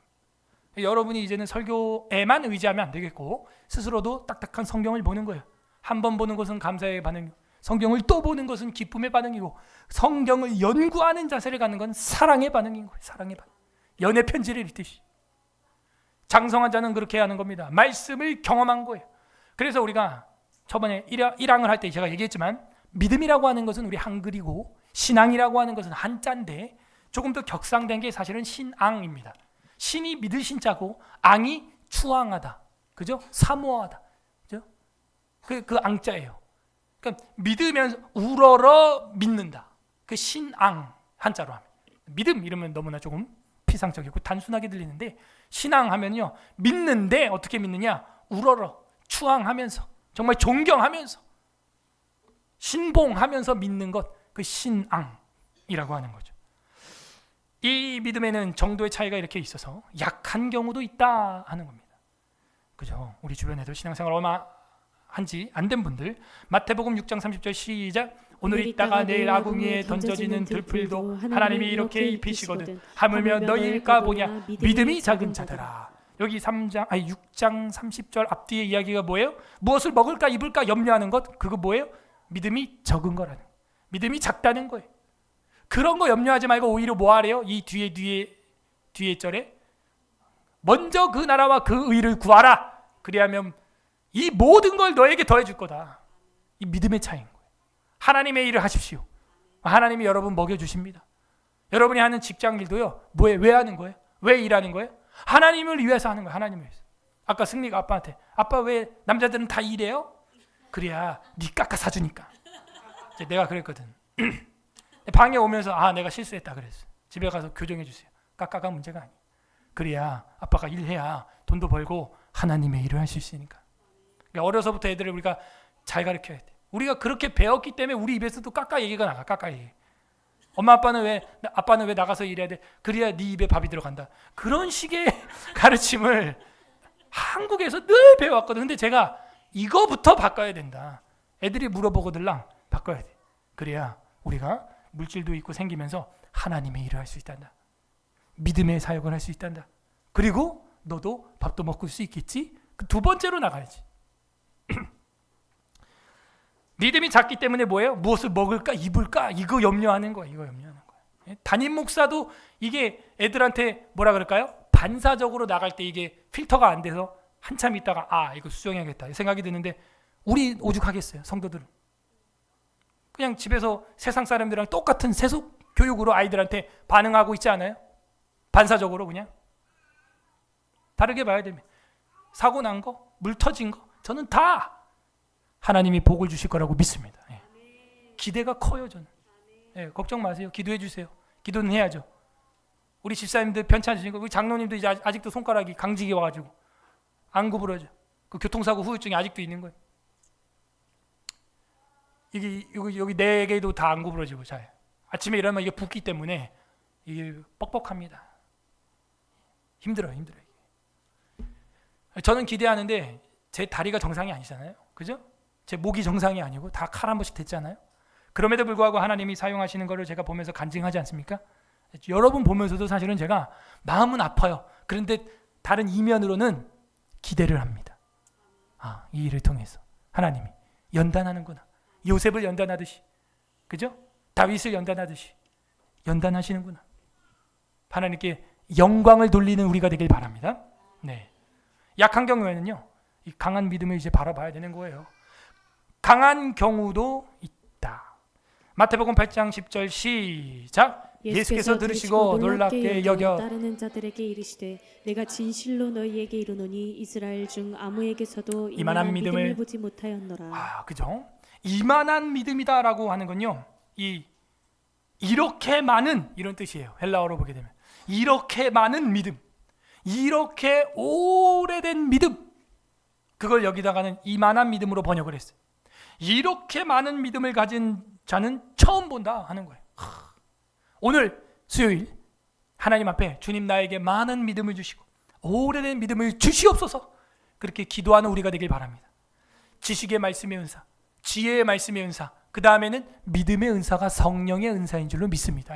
여러분이 이제는 설교에만 의지하면 안 되겠고 스스로도 딱딱한 성경을 보는 거예요. 한 번 보는 것은 감사의 반응이고 성경을 또 보는 것은 기쁨의 반응이고 성경을 연구하는 자세를 갖는 건 사랑의 반응인 거예요. 사랑의 반응. 연애 편지를 읽듯이. 장성한 자는 그렇게 하는 겁니다. 말씀을 경험한 거예요. 그래서 우리가 저번에 1항을 할 때 제가 얘기했지만 믿음이라고 하는 것은 우리 한글이고 신앙이라고 하는 것은 한자인데 조금 더 격상된 게 사실은 신앙입니다. 신이 믿을 신자고 앙이 추앙하다. 그죠? 사모하다. 그죠? 그 앙자예요. 그러니까 믿으면서 우러러 믿는다. 그 신앙 한자로 하면. 믿음 이러면 너무나 조금 피상적이고 단순하게 들리는데 신앙 하면요. 믿는데 어떻게 믿느냐? 우러러 추앙하면서 정말 존경하면서 신봉하면서 믿는 것 그 신앙이라고 하는 거죠. 이 믿음에는 정도의 차이가 이렇게 있어서 약한 경우도 있다 하는 겁니다. 그죠? 우리 주변에도 신앙생활 얼마 한지 안 된 분들 마태복음 6장 30절 시작. 오늘 있다가 내일 아궁이에 던져지는 들풀도 하나님이 이렇게 입히시거든 하물며 너희일까 보냐 믿음이 작은 자들아. 여기 6장 30절 앞뒤의 이야기가 뭐예요? 무엇을 먹을까 입을까 염려하는 것 그거 뭐예요? 믿음이 적은 거라는 거예요. 믿음이 작다는 거예요. 그런 거 염려하지 말고 오히려 뭐 하래요? 이 뒤에 절에 먼저 그 나라와 그 의를 구하라. 그리하면 이 모든 걸 너에게 더해 줄 거다. 이 믿음의 차이인 거예요. 하나님의 일을 하십시오. 하나님이 여러분 먹여 주십니다. 여러분이 하는 직장 일도요. 왜 하는 거예요? 왜 일하는 거예요? 하나님을 위해서 하는 거예요. 하나님을 위해서. 아까 승리가 아빠한테 아빠 왜 남자들은 다 일해요? 그래야 네 깎아 사주니까. 내가 그랬거든. 방에 오면서 내가 실수했다 그랬어. 집에 가서 교정해 주세요. 깎아가 문제가 아니에요. 그래야 아빠가 일해야 돈도 벌고 하나님의 일을 할 수 있으니까. 그러니까 어려서부터 애들을 우리가 잘 가르쳐야 돼. 우리가 그렇게 배웠기 때문에 우리 입에서도 깎아 얘기가 나가. 깎아 얘기. 엄마 아빠는 왜 나가서 일해야 돼? 그래야 네 입에 밥이 들어간다. 그런 식의 가르침을 한국에서 늘 배워왔거든. 근데 제가 이거부터 바꿔야 된다. 애들이 물어보거들랑 바꿔야 돼. 그래야 우리가 물질도 있고 생기면서 하나님의 일을 할 수 있단다. 믿음의 사역을 할 수 있단다. 그리고 너도 밥도 먹을 수 있겠지? 그 두 번째로 나가야지. 믿음이 작기 때문에 뭐예요? 무엇을 먹을까 입을까 이거 염려하는 거예요. 이거 염려하는 거예요. 담임 목사도 이게 애들한테 뭐라 그럴까요? 반사적으로 나갈 때 이게 필터가 안 돼서 한참 있다가 이거 수정해야겠다 이 생각이 드는데 우리 오죽하겠어요. 성도들은 그냥 집에서 세상 사람들이랑 똑같은 세속 교육으로 아이들한테 반응하고 있지 않아요? 반사적으로 그냥 다르게 봐야 됩니다. 사고 난 거, 물 터진 거 저는 다 하나님이 복을 주실 거라고 믿습니다. 기대가 커요. 저는 걱정 마세요. 기도해 주세요. 기도는 해야죠. 우리 집사님들 편찮으시고 우리 장로님도 이제 아직도 손가락이 강직이 와가지고 안 구부러져. 그 교통사고 후유증이 아직도 있는 거예요. 이게 여기 네 개도 다 안 구부러지고 잘. 아침에 일어나면 이게 붓기 때문에 이게 뻑뻑합니다. 힘들어요. 저는 기대하는데 제 다리가 정상이 아니잖아요. 그죠? 제 목이 정상이 아니고 다 칼 한 번씩 됐잖아요. 그럼에도 불구하고 하나님이 사용하시는 것을 제가 보면서 간증하지 않습니까? 여러분 보면서도 사실은 제가 마음은 아파요. 그런데 다른 이면으로는 기대를 합니다. 이 일을 통해서 하나님이 연단하는구나. 요셉을 연단하듯이, 그죠? 다윗을 연단하듯이 연단하시는구나. 하나님께 영광을 돌리는 우리가 되길 바랍니다. 네. 약한 경우에는요, 이 강한 믿음을 이제 바라봐야 되는 거예요. 강한 경우도 있다. 마태복음 8장 10절 시작. 예수께서 들으시고 놀랍게 여겨 따르는 자들에게 이르시되 내가 진실로 너희에게 이르노니 이스라엘 중 아무에게서도 이만한 믿음을 보지 못하였노라. 그죠? 이만한 믿음이다라고 하는 건요, 이렇게 많은 이런 뜻이에요. 헬라어로 보게 되면 이렇게 많은 믿음, 이렇게 오래된 믿음, 그걸 여기다가는 이만한 믿음으로 번역을 했어요. 이렇게 많은 믿음을 가진 자는 처음 본다 하는 거예요. 오늘 수요일 하나님 앞에 주님 나에게 많은 믿음을 주시고 오래된 믿음을 주시옵소서, 그렇게 기도하는 우리가 되길 바랍니다. 지식의 말씀의 은사, 지혜의 말씀의 은사, 그 다음에는 믿음의 은사가 성령의 은사인 줄로 믿습니다.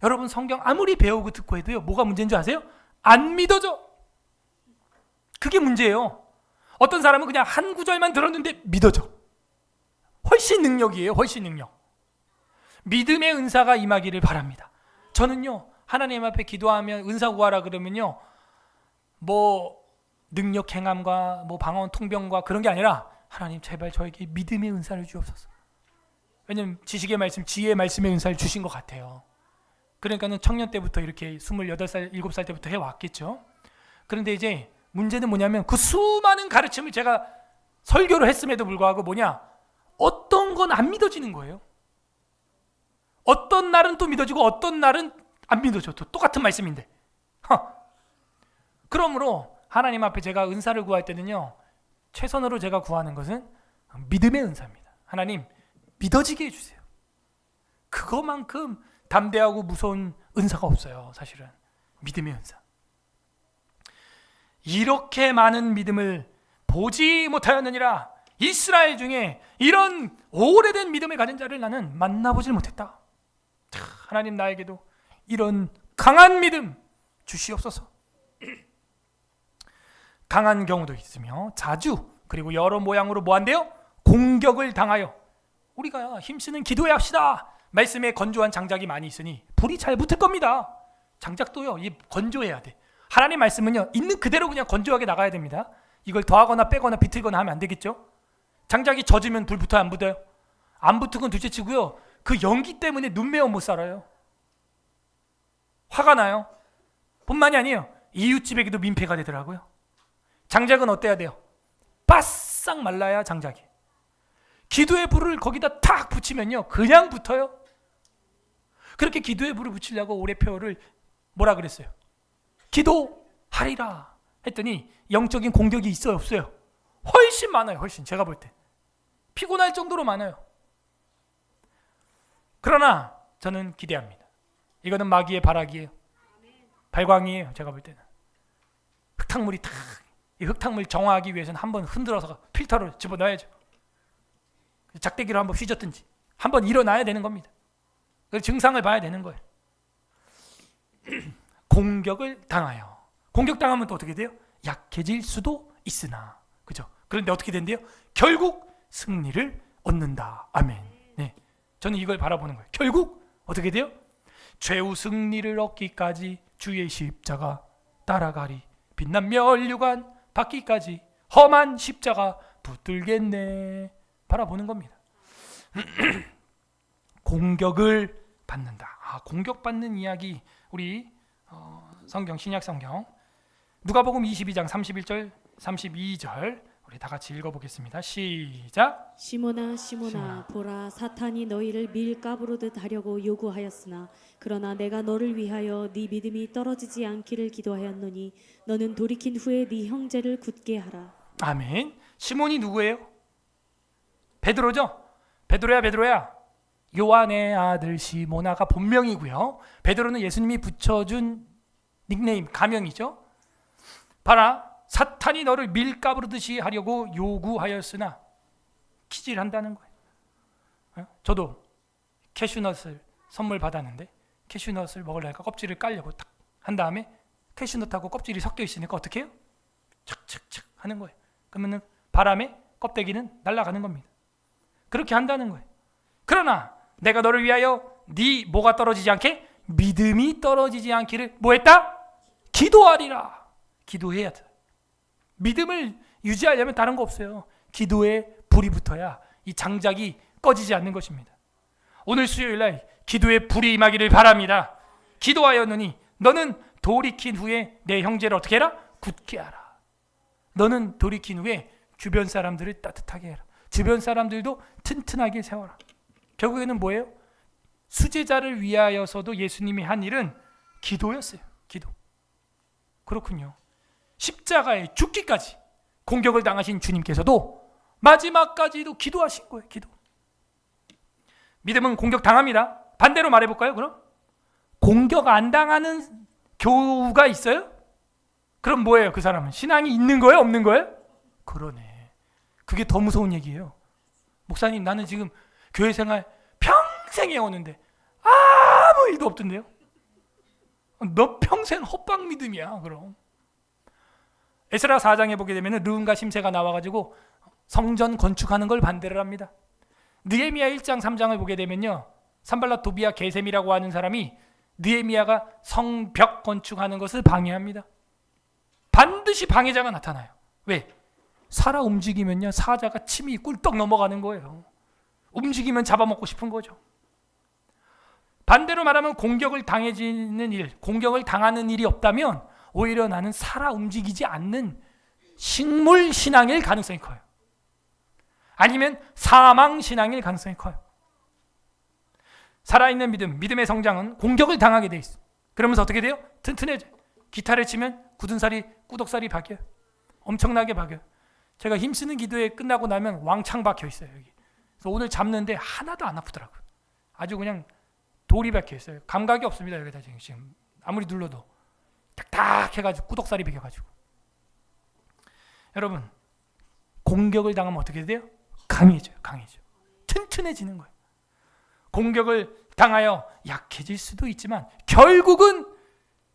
여러분 성경 아무리 배우고 듣고 해도요, 뭐가 문제인 줄 아세요? 안 믿어져. 그게 문제예요. 어떤 사람은 그냥 한 구절만 들었는데 믿어져. 훨씬 능력이에요. 훨씬 능력. 믿음의 은사가 임하기를 바랍니다. 저는요, 하나님 앞에 기도하면 은사 구하라 그러면요, 뭐 능력 행함과 뭐 방언 통병과 그런 게 아니라 하나님 제발 저에게 믿음의 은사를 주옵소서. 왜냐면 지식의 말씀, 지혜의 말씀의 은사를 주신 것 같아요. 그러니까는 청년 때부터 이렇게 28살, 7살 때부터 해왔겠죠. 그런데 이제 문제는 뭐냐면 그 수많은 가르침을 제가 설교를 했음에도 불구하고 어떤 건 안 믿어지는 거예요. 어떤 날은 또 믿어지고 어떤 날은 안 믿어져. 똑같은 말씀인데. 그러므로 하나님 앞에 제가 은사를 구할 때는요, 최선으로 제가 구하는 것은 믿음의 은사입니다. 하나님 믿어지게 해주세요. 그거만큼 담대하고 무서운 은사가 없어요. 사실은 믿음의 은사. 이렇게 많은 믿음을 보지 못하였느니라. 이스라엘 중에 이런 오래된 믿음을 가진 자를 나는 만나보질 못했다. 하나님 나에게도 이런 강한 믿음 주시옵소서. 강한 경우도 있으며 자주, 그리고 여러 모양으로 뭐한대요? 공격을 당하여. 우리가 힘쓰는 기도해야 합시다. 말씀에 건조한 장작이 많이 있으니 불이 잘 붙을 겁니다. 장작도요, 건조해야 돼. 하나님 말씀은요, 있는 그대로 그냥 건조하게 나가야 됩니다. 이걸 더하거나 빼거나 비틀거나 하면 안 되겠죠. 장작이 젖으면 불 붙어요, 안 붙어요? 안 붙은 건 둘째치고요, 그 연기 때문에 눈 매어 못 살아요. 화가 나요. 뿐만이 아니에요, 이웃집에게도 민폐가 되더라고요. 장작은 어때야 돼요? 바싹 말라야 장작이. 기도의 불을 거기다 탁 붙이면요, 그냥 붙어요. 그렇게 기도의 불을 붙이려고 올해 표를 뭐라 그랬어요? 기도하리라 했더니 영적인 공격이 있어요, 없어요? 훨씬 많아요. 훨씬. 제가 볼 때 피곤할 정도로 많아요. 그러나 저는 기대합니다. 이거는 마귀의 발악이에요. 발광이에요. 제가 볼 때는 흙탕물이 탁, 이 흙탕물 정화하기 위해서는 한번 흔들어서 필터를 집어넣어야죠. 작대기로 한번 휘젓든지 한번 일어나야 되는 겁니다. 그 증상을 봐야 되는 거예요. 공격을 당하여. 공격당하면 또 어떻게 돼요? 약해질 수도 있으나, 그죠? 그런데 어떻게 된대요? 결국 승리를 얻는다. 아멘. 네, 저는 이걸 바라보는 거예요. 결국 어떻게 돼요? 최후 승리를 얻기까지 주의 십자가 따라가리. 빛난 면류관 받기까지 험한 십자가 붙들겠네. 바라보는 겁니다. 공격을 받는다. 공격받는 이야기, 우리 성경, 신약 성경 누가복음 22장 31절 32절 우리 다 같이 읽어보겠습니다. 시작. 시몬아 시몬아. 시몬아 보라 사탄이 너희를 밀가부르듯 하려고 요구하였으나 그러나 내가 너를 위하여 네 믿음이 떨어지지 않기를 기도하였노니 너는 돌이킨 후에 네 형제를 굳게 하라. 아멘. 시몬이 누구예요? 베드로죠. 베드로야. 요한의 아들 시모나가 본명이고요. 베드로는 예수님이 붙여준 닉네임, 가명이죠. 봐라, 사탄이 너를 밀가부르듯이 하려고 요구하였으나, 키질한다는 거예요. 저도 캐슈넛을 선물 받았는데 캐슈넛을 먹으려니까 껍질을 깔려고 딱 한 다음에 캐슈넛하고 껍질이 섞여 있으니까 어떻게 해요? 착착착 하는 거예요. 그러면 바람에 껍데기는 날아가는 겁니다. 그렇게 한다는 거예요. 그러나 내가 너를 위하여 네 뭐가 떨어지지 않게? 믿음이 떨어지지 않기를 뭐 했다? 기도하리라. 기도해야 돼. 믿음을 유지하려면 다른 거 없어요. 기도에 불이 붙어야 이 장작이 꺼지지 않는 것입니다. 오늘 수요일날 기도에 불이 임하기를 바랍니다. 기도하였느니 너는 돌이킨 후에 내 형제를 어떻게 해라? 굳게 하라. 너는 돌이킨 후에 주변 사람들을 따뜻하게 해라. 주변 사람들도 튼튼하게 세워라. 결국에는 뭐예요? 수제자를 위하여서도 예수님이 한 일은 기도였어요. 기도. 그렇군요. 십자가에 죽기까지 공격을 당하신 주님께서도 마지막까지도 기도하신 거예요. 기도. 믿음은 공격 당합니다. 반대로 말해볼까요? 그럼 공격 안 당하는 교우가 있어요? 그럼 뭐예요? 그 사람은 신앙이 있는 거예요? 없는 거예요? 그러네. 그게 더 무서운 얘기예요. 목사님, 나는 지금 교회 생활 평생 해오는데 아무 일도 없던데요? 너 평생 헛방 믿음이야. 그럼 에스라 4장에 보게 되면 르움과 심세가 나와가지고 성전 건축하는 걸 반대를 합니다. 느헤미야 1장 3장을 보게 되면요, 산발랏 도비아 게셈이라고 하는 사람이 느헤미야가 성벽 건축하는 것을 방해합니다. 반드시 방해자가 나타나요. 왜? 살아 움직이면요, 사자가 침이 꿀떡 넘어가는 거예요. 움직이면 잡아먹고 싶은 거죠. 반대로 말하면 공격을 당해지는 일, 공격을 당하는 일이 없다면 오히려 나는 살아 움직이지 않는 식물 신앙일 가능성이 커요. 아니면 사망 신앙일 가능성이 커요. 살아있는 믿음, 믿음의 성장은 공격을 당하게 돼 있어. 그러면서 어떻게 돼요? 튼튼해져요. 기타를 치면 굳은 살이, 꾸덕살이 박혀요. 엄청나게 박혀요. 제가 힘쓰는 기도회 끝나고 나면 왕창 박혀 있어요. 여기. 그래서 오늘 잡는데 하나도 안 아프더라고요. 아주 그냥 돌이 박혀 있어요. 감각이 없습니다. 여기다 지금 아무리 눌러도 딱딱 해가지고 꾸덕살이 박혀가지고. 여러분, 공격을 당하면 어떻게 돼요? 강해져요. 튼튼해지는 거예요. 공격을 당하여 약해질 수도 있지만 결국은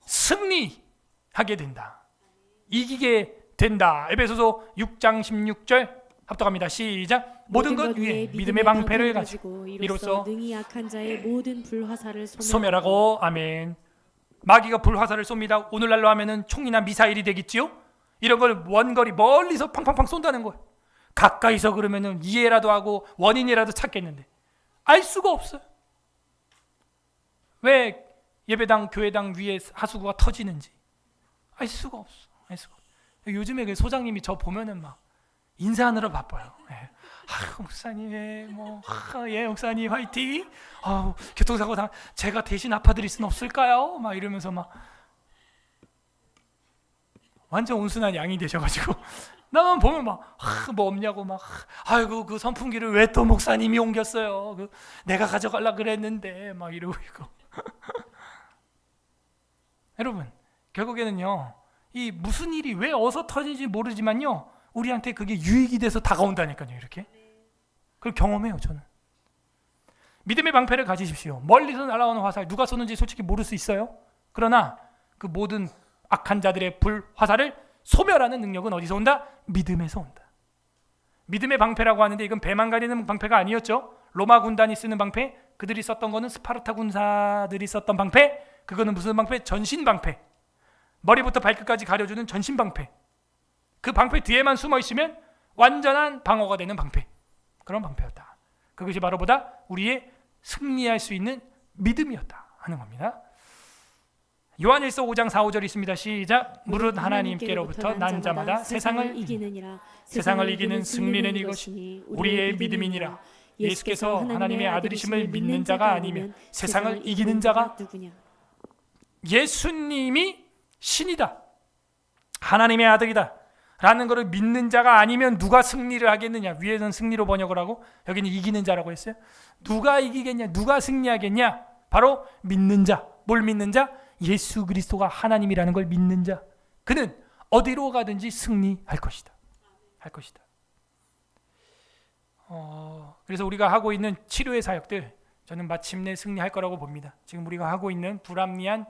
승리하게 된다. 이기게 된다. 에베소서 6장 16절 합독합니다. 시작. 모든 것 위에 믿음의 방패를 가지고 이로써 능히 약한 자의 모든 불화살을 소멸하고. 아멘. 마귀가 불화살을 쏩니다. 오늘날로 하면은 총이나 미사일이 되겠지요. 이런 걸 원거리 멀리서 팡팡팡 쏜다는 거예요. 가까이서 그러면은 이해라도 하고 원인이라도 찾겠는데 알 수가 없어요. 왜 예배당, 교회당 위에 하수구가 터지는지 알 수가 없어. 요즘에 그 소장님이 저 보면은 막 인사하느라 바빠요. 예. 목사님, 예, 목사님 화이팅. 교통사고 제가 대신 아파드릴 수는 없을까요? 막 이러면서 막 완전 온순한 양이 되셔가지고 나만 보면 막 뭐 없냐고 막 아이고 그 선풍기를 왜 또 목사님이 옮겼어요? 내가 가져가려 그랬는데 막 이러고 있고. 여러분, 결국에는요, 이 무슨 일이 왜 어디서 터지는지 모르지만요, 우리한테 그게 유익이 돼서 다가온다니까요. 이렇게. 그걸 경험해요. 저는. 믿음의 방패를 가지십시오. 멀리서 날아오는 화살 누가 쏘는지 솔직히 모를 수 있어요. 그러나 그 모든 악한 자들의 불 화살을 소멸하는 능력은 어디서 온다? 믿음에서 온다. 믿음의 방패라고 하는데 이건 배만 가리는 방패가 아니었죠. 로마 군단이 쓰는 방패, 그들이 썼던 거는 스파르타 군사들이 썼던 방패. 그거는 무슨 방패? 전신 방패. 머리부터 발끝까지 가려주는 전신 방패. 그 방패 뒤에만 숨어 있으면 완전한 방어가 되는 방패. 그런 방패였다. 그것이 바로 보다 우리의 승리할 수 있는 믿음이었다 하는 겁니다. 요한일서 5장 4, 5절 있습니다. 시작. 무릇 하나님께로부터 난 자마다 세상을 이기느니라. 세상을 이기는 승리는 이것이니 우리의 믿음이니라. 예수께서 하나님의 아들이심을 믿는 자가 아니면 세상을 이기는 자가 누구냐? 예수님이 신이다, 하나님의 아들이다 라는 것을 믿는 자가 아니면 누가 승리를 하겠느냐. 위에는 승리로 번역을 하고 여기는 이기는 자라고 했어요. 누가 이기겠냐, 누가 승리하겠냐? 바로 믿는 자. 뭘 믿는 자? 예수 그리스도가 하나님이라는 걸 믿는 자. 그는 어디로 가든지 승리할 것이다. 할 것이다. 그래서 우리가 하고 있는 치료의 사역들, 저는 마침내 승리할 거라고 봅니다. 지금 우리가 하고 있는 불합리한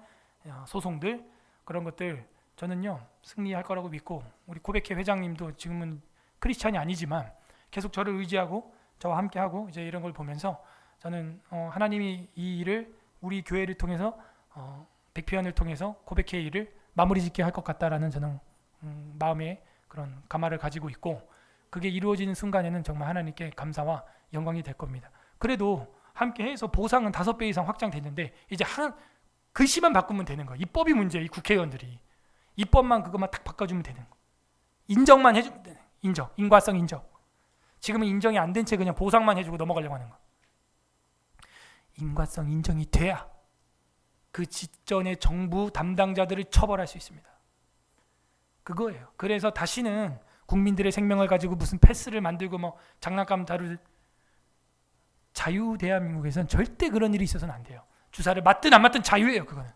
소송들, 그런 것들 저는요 승리할 거라고 믿고, 우리 고백회 회장님도 지금은 크리스찬이 아니지만 계속 저를 의지하고 저와 함께하고 이제 이런 걸 보면서 저는 하나님이 이 일을 우리 교회를 통해서 백피연을 통해서 고백회 일을 마무리 짓게 할 것 같다라는 저는 마음에 그런 감화를 가지고 있고, 그게 이루어지는 순간에는 정말 하나님께 감사와 영광이 될 겁니다. 그래도 함께해서 보상은 5배 이상 확장됐는데 이제 글씨만 바꾸면 되는 거예요. 입법이 문제예요. 이 국회의원들이 입법만 그것만 탁 바꿔주면 되는 거예요. 인정만 해주면 되는 거예요. 인정, 인과성 인정. 지금은 인정이 안 된 채 그냥 보상만 해주고 넘어가려고 하는 거예요. 인과성 인정이 돼야 그 직전의 정부 담당자들을 처벌할 수 있습니다. 그거예요. 그래서 다시는 국민들의 생명을 가지고 무슨 패스를 만들고 뭐 장난감 다룰, 자유 대한민국에선 절대 그런 일이 있어서는 안 돼요. 주사를 맞든 안 맞든 자유예요. 그거는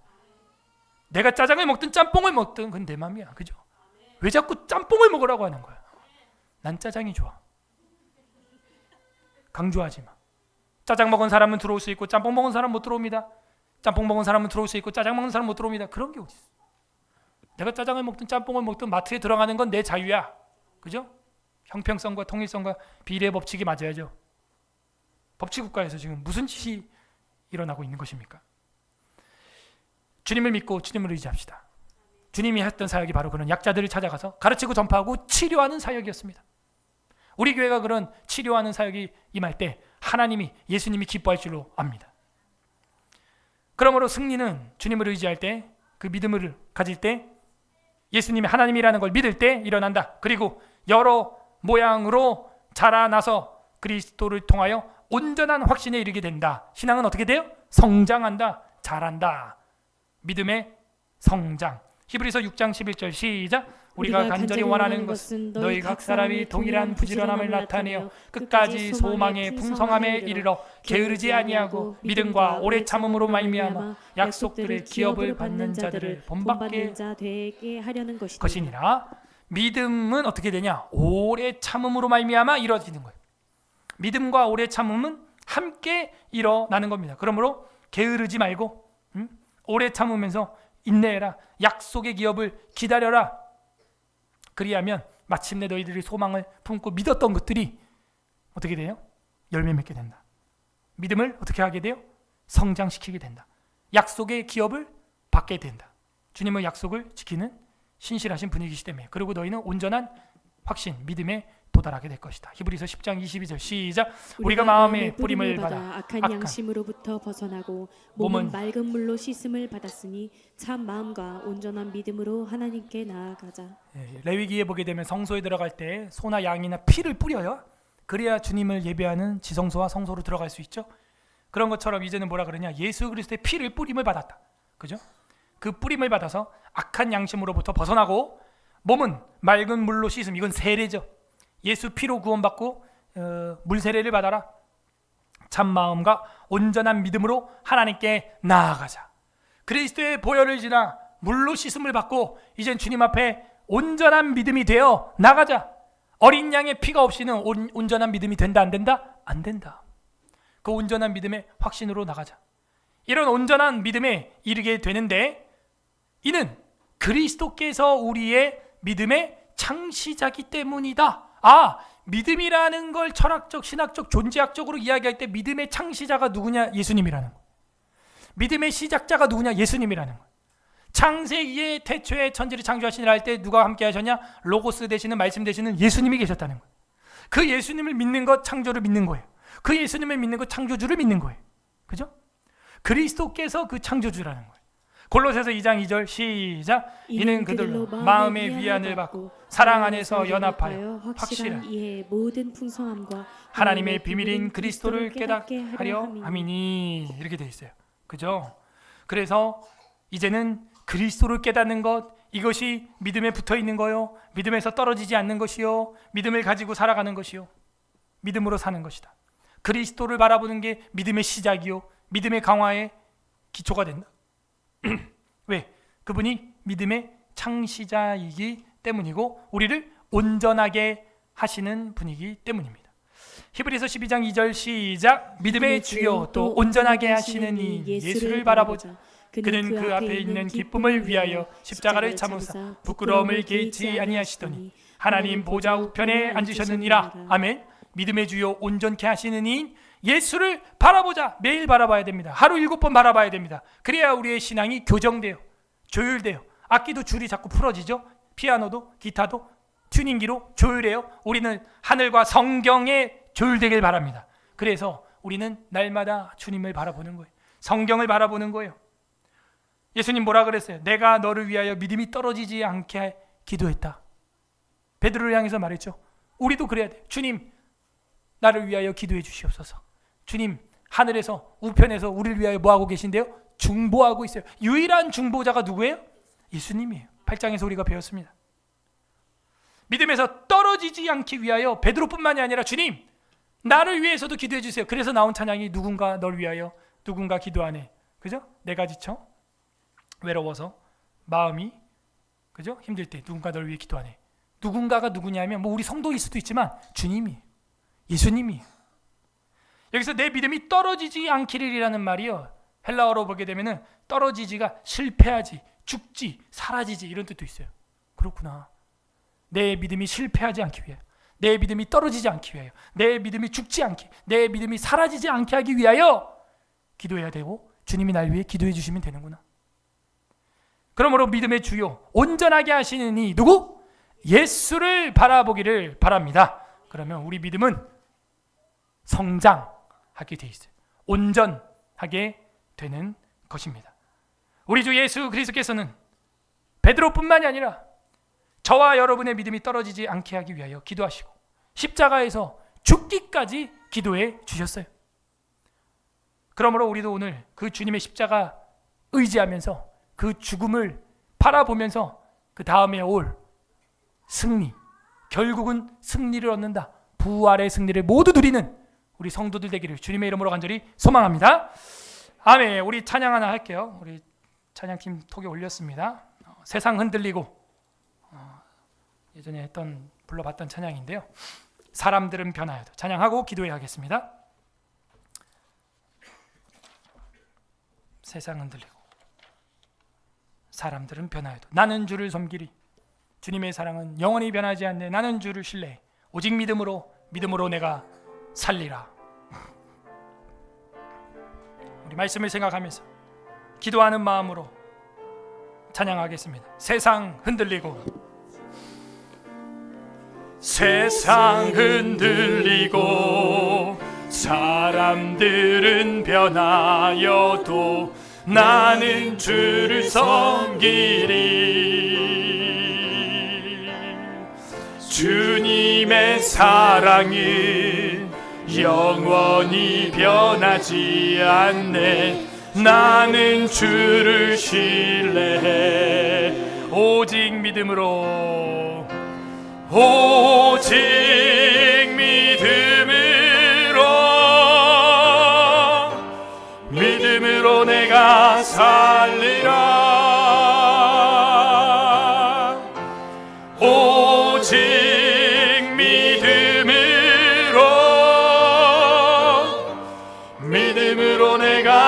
내가 짜장을 먹든 짬뽕을 먹든 그건 내 맘이야. 그죠? 왜 자꾸 짬뽕을 먹으라고 하는 거야? 난 짜장이 좋아. 강조하지 마. 짜장 먹은 사람은 들어올 수 있고 짬뽕 먹은 사람은 못 들어옵니다. 짬뽕 먹은 사람은 들어올 수 있고 짜장 먹는 사람은 못 들어옵니다. 그런 게 어디 있어? 내가 짜장을 먹든 짬뽕을 먹든 마트에 들어가는 건 내 자유야. 그죠? 형평성과 통일성과 비례 법칙이 맞아야죠. 법치국가에서 지금 무슨 짓이 일어나고 있는 것입니까? 주님을 믿고 주님을 의지합시다. 주님이 했던 사역이 바로 그런 약자들을 찾아가서 가르치고 전파하고 치료하는 사역이었습니다. 우리 교회가 그런 치료하는 사역이 임할 때 하나님이, 예수님이 기뻐할 줄로 압니다. 그러므로 승리는 주님을 의지할 때, 그 믿음을 가질 때, 예수님이 하나님이라는 걸 믿을 때 일어난다. 그리고 여러 모양으로 자라나서 그리스도를 통하여 온전한 확신에 이르게 된다. 신앙은 어떻게 돼요? 성장한다. 자란다. 믿음의 성장. 히브리서 6장 11절 시작. 우리가 간절히 원하는 것은 너희 각 사람이 동일한 부지런함을 나타내어 끝까지 소망의 풍성함에 이르러 게으르지 아니하고 믿음과 오래 참음으로 말미암아 약속들의 기업을 받는 자들을 본받게 되게 하려는 것이니라. 믿음은 어떻게 되냐? 오래 참음으로 말미암아 이루어지는 거예요. 믿음과 오래 참음은 함께 일어나는 겁니다. 그러므로 게으르지 말고 오래 참으면서 인내해라. 약속의 기업을 기다려라. 그리하면 마침내 너희들이 소망을 품고 믿었던 것들이 어떻게 돼요? 열매 맺게 된다. 믿음을 어떻게 하게 돼요? 성장시키게 된다. 약속의 기업을 받게 된다. 주님의 약속을 지키는 신실하신 분이시기 때문에. 그리고 너희는 온전한 확신, 믿음에 도달하게 될 것이다. 히브리서 10장 22절 시작. 우리가 마음의 뿌림을 받아 악한 양심으로부터 벗어나고 몸은 맑은 물로 씻음을 받았으니 참 마음과 온전한 믿음으로 하나님께 나아가자. 레위기에 보게 되면 성소에 들어갈 때 소나 양이나 피를 뿌려요. 그래야 주님을 예배하는 지성소와 성소로 들어갈 수 있죠. 그런 것처럼 이제는 뭐라 그러냐? 예수 그리스도의 피를 뿌림을 받았다. 그죠? 그 뿌림을 받아서 악한 양심으로부터 벗어나고 몸은 맑은 물로 씻음. 이건 세례죠. 예수 피로 구원받고 물 세례를 받아라. 참 마음과 온전한 믿음으로 하나님께 나아가자. 그리스도의 보혈을 지나 물로 씻음을 받고 이젠 주님 앞에 온전한 믿음이 되어 나가자. 어린 양의 피가 없이는 온전한 믿음이 된다 안 된다? 안 된다. 그 온전한 믿음의 확신으로 나가자. 이런 온전한 믿음에 이르게 되는데 이는 그리스도께서 우리의 믿음의 창시자기 때문이다. 믿음이라는 걸 철학적, 신학적, 존재학적으로 이야기할 때 믿음의 창시자가 누구냐? 예수님이라는 거. 믿음의 시작자가 누구냐? 예수님이라는 거. 창세기에 태초에 천지를 창조하시니라 할 때 누가 함께 하셨냐? 로고스 되시는 말씀 되시는 예수님이 계셨다는 거예요. 그 예수님을 믿는 것 창조를 믿는 거예요. 그 예수님을 믿는 것 창조주를 믿는 거예요. 그죠? 그리스도께서 그 창조주라는 거예요. 골로새서 2장 2절 시작. 이는 그들로 마음의 위안을 받고 사랑 안에서 연합하여 확실한 이해의 모든 풍성함과 하나님의 비밀인 그리스도를 깨닫게 하려 함이니. 이렇게 돼 있어요. 그죠? 그래서 이제는 그리스도를 깨닫는 것, 이것이 믿음에 붙어 있는 거요, 믿음에서 떨어지지 않는 것이요, 믿음을 가지고 살아가는 것이요, 믿음으로 사는 것이다. 그리스도를 바라보는 게 믿음의 시작이요, 믿음의 강화의 기초가 된다. 왜? 그분이 믿음의 창시자이기 때문이고 우리를 온전하게 하시는 분이기 때문입니다. 히브리서 12장 2절 시작. 믿음의 주요 또 온전하게 하시는 이 예수를 바라보자. 그는 그 앞에 있는 기쁨을 위하여 십자가를 참으사 부끄러움을 개의치 아니하시더니 하나님 보좌 우편에 앉으셨느니라. 아멘. 믿음의 주요 온전케 하시는 이인 예수를 바라보자. 매일 바라봐야 됩니다. 하루 7번 바라봐야 됩니다. 그래야 우리의 신앙이 교정돼요, 조율돼요. 악기도 줄이 자꾸 풀어지죠. 피아노도 기타도 튜닝기로 조율해요. 우리는 하늘과 성경에 조율되길 바랍니다. 그래서 우리는 날마다 주님을 바라보는 거예요. 성경을 바라보는 거예요. 예수님 뭐라 그랬어요? 내가 너를 위하여 믿음이 떨어지지 않게 기도했다. 베드로를 향해서 말했죠. 우리도 그래야 돼요. 주님, 나를 위하여 기도해 주시옵소서. 주님, 하늘에서 우편에서 우리를 위하여 뭐하고 계신데요? 중보하고 있어요. 유일한 중보자가 누구예요? 예수님이에요. 8장에서 우리가 배웠습니다. 믿음에서 떨어지지 않기 위하여 베드로뿐만이 아니라 주님, 나를 위해서도 기도해 주세요. 그래서 나온 찬양이 누군가 널 위하여 누군가 기도하네. 그죠? 내가 지쳐 외로워서 마음이 그죠? 힘들 때 누군가 널 위해 기도하네. 누군가가 누구냐면 뭐 우리 성도일 수도 있지만 주님이, 예수님이. 여기서 내 믿음이 떨어지지 않기를이라는 말이요, 헬라어로 보게 되면은 떨어지지가 실패하지, 죽지, 사라지지 이런 뜻도 있어요. 그렇구나. 내 믿음이 실패하지 않기 위하여, 내 믿음이 떨어지지 않기 위하여, 내 믿음이 죽지 않게, 내 믿음이 사라지지 않게 하기 위하여 기도해야 되고 주님이 날 위해 기도해 주시면 되는구나. 그러므로 믿음의 주요 온전하게 하시는 이 누구? 예수를 바라보기를 바랍니다. 그러면 우리 믿음은 성장하게 돼 있어요. 온전하게 되는 것입니다. 우리 주 예수 그리스도께서는 베드로뿐만이 아니라 저와 여러분의 믿음이 떨어지지 않게 하기 위하여 기도하시고 십자가에서 죽기까지 기도해 주셨어요. 그러므로 우리도 오늘 그 주님의 십자가 의지하면서 그 죽음을 바라보면서 그 다음에 올 승리, 결국은 승리를 얻는다, 부활의 승리를 모두 누리는 우리 성도들 되기를 주님의 이름으로 간절히 소망합니다. 아멘. 우리 찬양 하나 할게요. 우리 찬양팀 톡에 올렸습니다. 세상 흔들리고, 예전에 불러봤던 찬양인데요. 사람들은 변하여도 찬양하고 기도해야 하겠습니다. 세상 흔들리고 사람들은 변하여도 나는 주를 섬기리. 주님의 사랑은 영원히 변하지 않네. 나는 주를 신뢰해. 오직 믿음으로 내가 살리라. 우리 말씀을 생각하면서 기도하는 마음으로 찬양하겠습니다. 세상 흔들리고, 세상 흔들리고 사람들은 변하여도 나는 주를 섬기리. 주님의 사랑은 영원히 변하지 않네. 나는 주를 신뢰해. 오직 믿음으로, 오직 믿음으로 내가 살리라. 오직 믿음으로 내가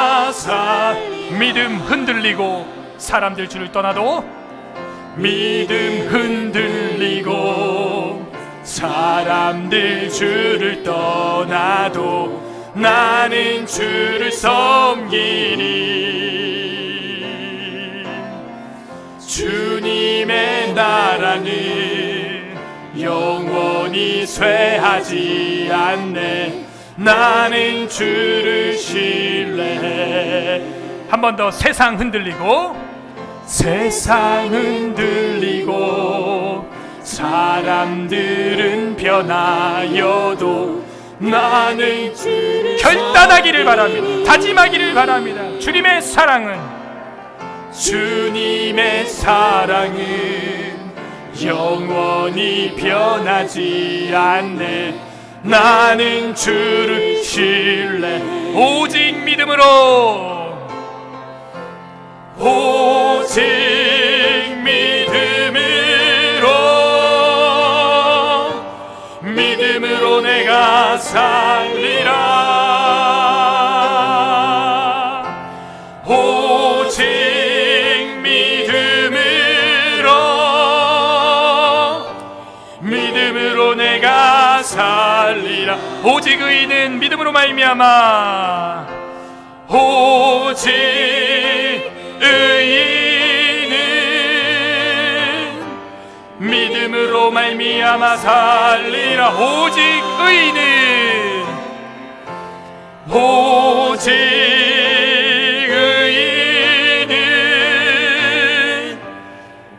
믿음 흔들리고 사람들 주를 떠나도, 믿음 흔들리고 사람들 주를 떠나도 나는 주를 섬기리. 주님의 나라는 영원히 쇠하지 않네. 나는 주를 신뢰해. 한 번 더. 세상 흔들리고 세상은 들리고 사람들은 변하여도 나는 결단하기를 바랍니다. 다짐하기를 바랍니다. 주님의 사랑은 영원히 변하지 않네. 나는 주를 신뢰 오직 믿음으로 믿음으로 내가 살리라. 오직 믿음으로 내가 살리라. 오직 의인은 믿음으로 말미암아 오직 의인은 믿음으로 말미암아 살리라. 오직 의인은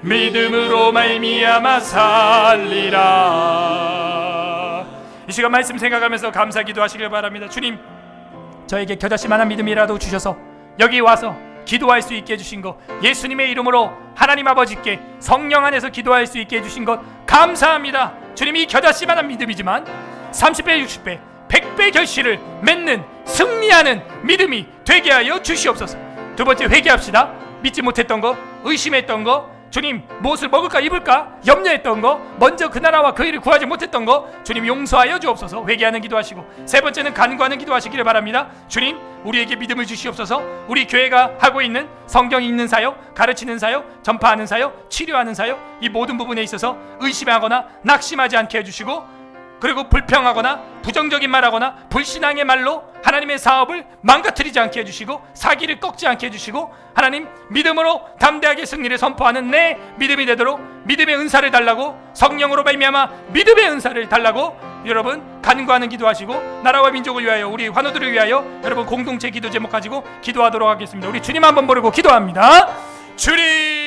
믿음으로 말미암아 살리라. 이 시간 말씀 생각하면서 감사 기도하시길 바랍니다. 주님, 저에게 겨자씨만한 믿음이라도 주셔서 여기 와서 기도할 수 있게 해주신 것, 예수님의 이름으로 하나님 아버지께 성령 안에서 기도할 수 있게 해주신 것 감사합니다. 주님이 겨자씨만한 믿음이지만 30배, 60배, 100배 결실을 맺는 승리하는 믿음이 되게 하여 주시옵소서. 두 번째, 회개합시다. 믿지 못했던 거, 의심했던 거, 주님 무엇을 먹을까 입을까 염려했던 거, 먼저 그 나라와 그 일을 구하지 못했던 거 주님 용서하여 주옵소서. 회개하는 기도하시고, 세 번째는 간구하는 기도하시기를 바랍니다. 주님, 우리에게 믿음을 주시옵소서. 우리 교회가 하고 있는 성경 읽는 사역, 가르치는 사역, 전파하는 사역, 치료하는 사역, 이 모든 부분에 있어서 의심하거나 낙심하지 않게 해주시고, 그리고 불평하거나 부정적인 말하거나 불신앙의 말로 하나님의 사업을 망가뜨리지 않게 해주시고, 사기를 꺾지 않게 해주시고, 하나님 믿음으로 담대하게 승리를 선포하는 내 믿음이 되도록 믿음의 은사를 달라고, 성령으로 말미암아 믿음의 은사를 달라고 여러분 간구하는 기도하시고, 나라와 민족을 위하여, 우리 환우들을 위하여 여러분 공동체 기도 제목 가지고 기도하도록 하겠습니다. 우리 주님 한번 부르고 기도합니다. 주님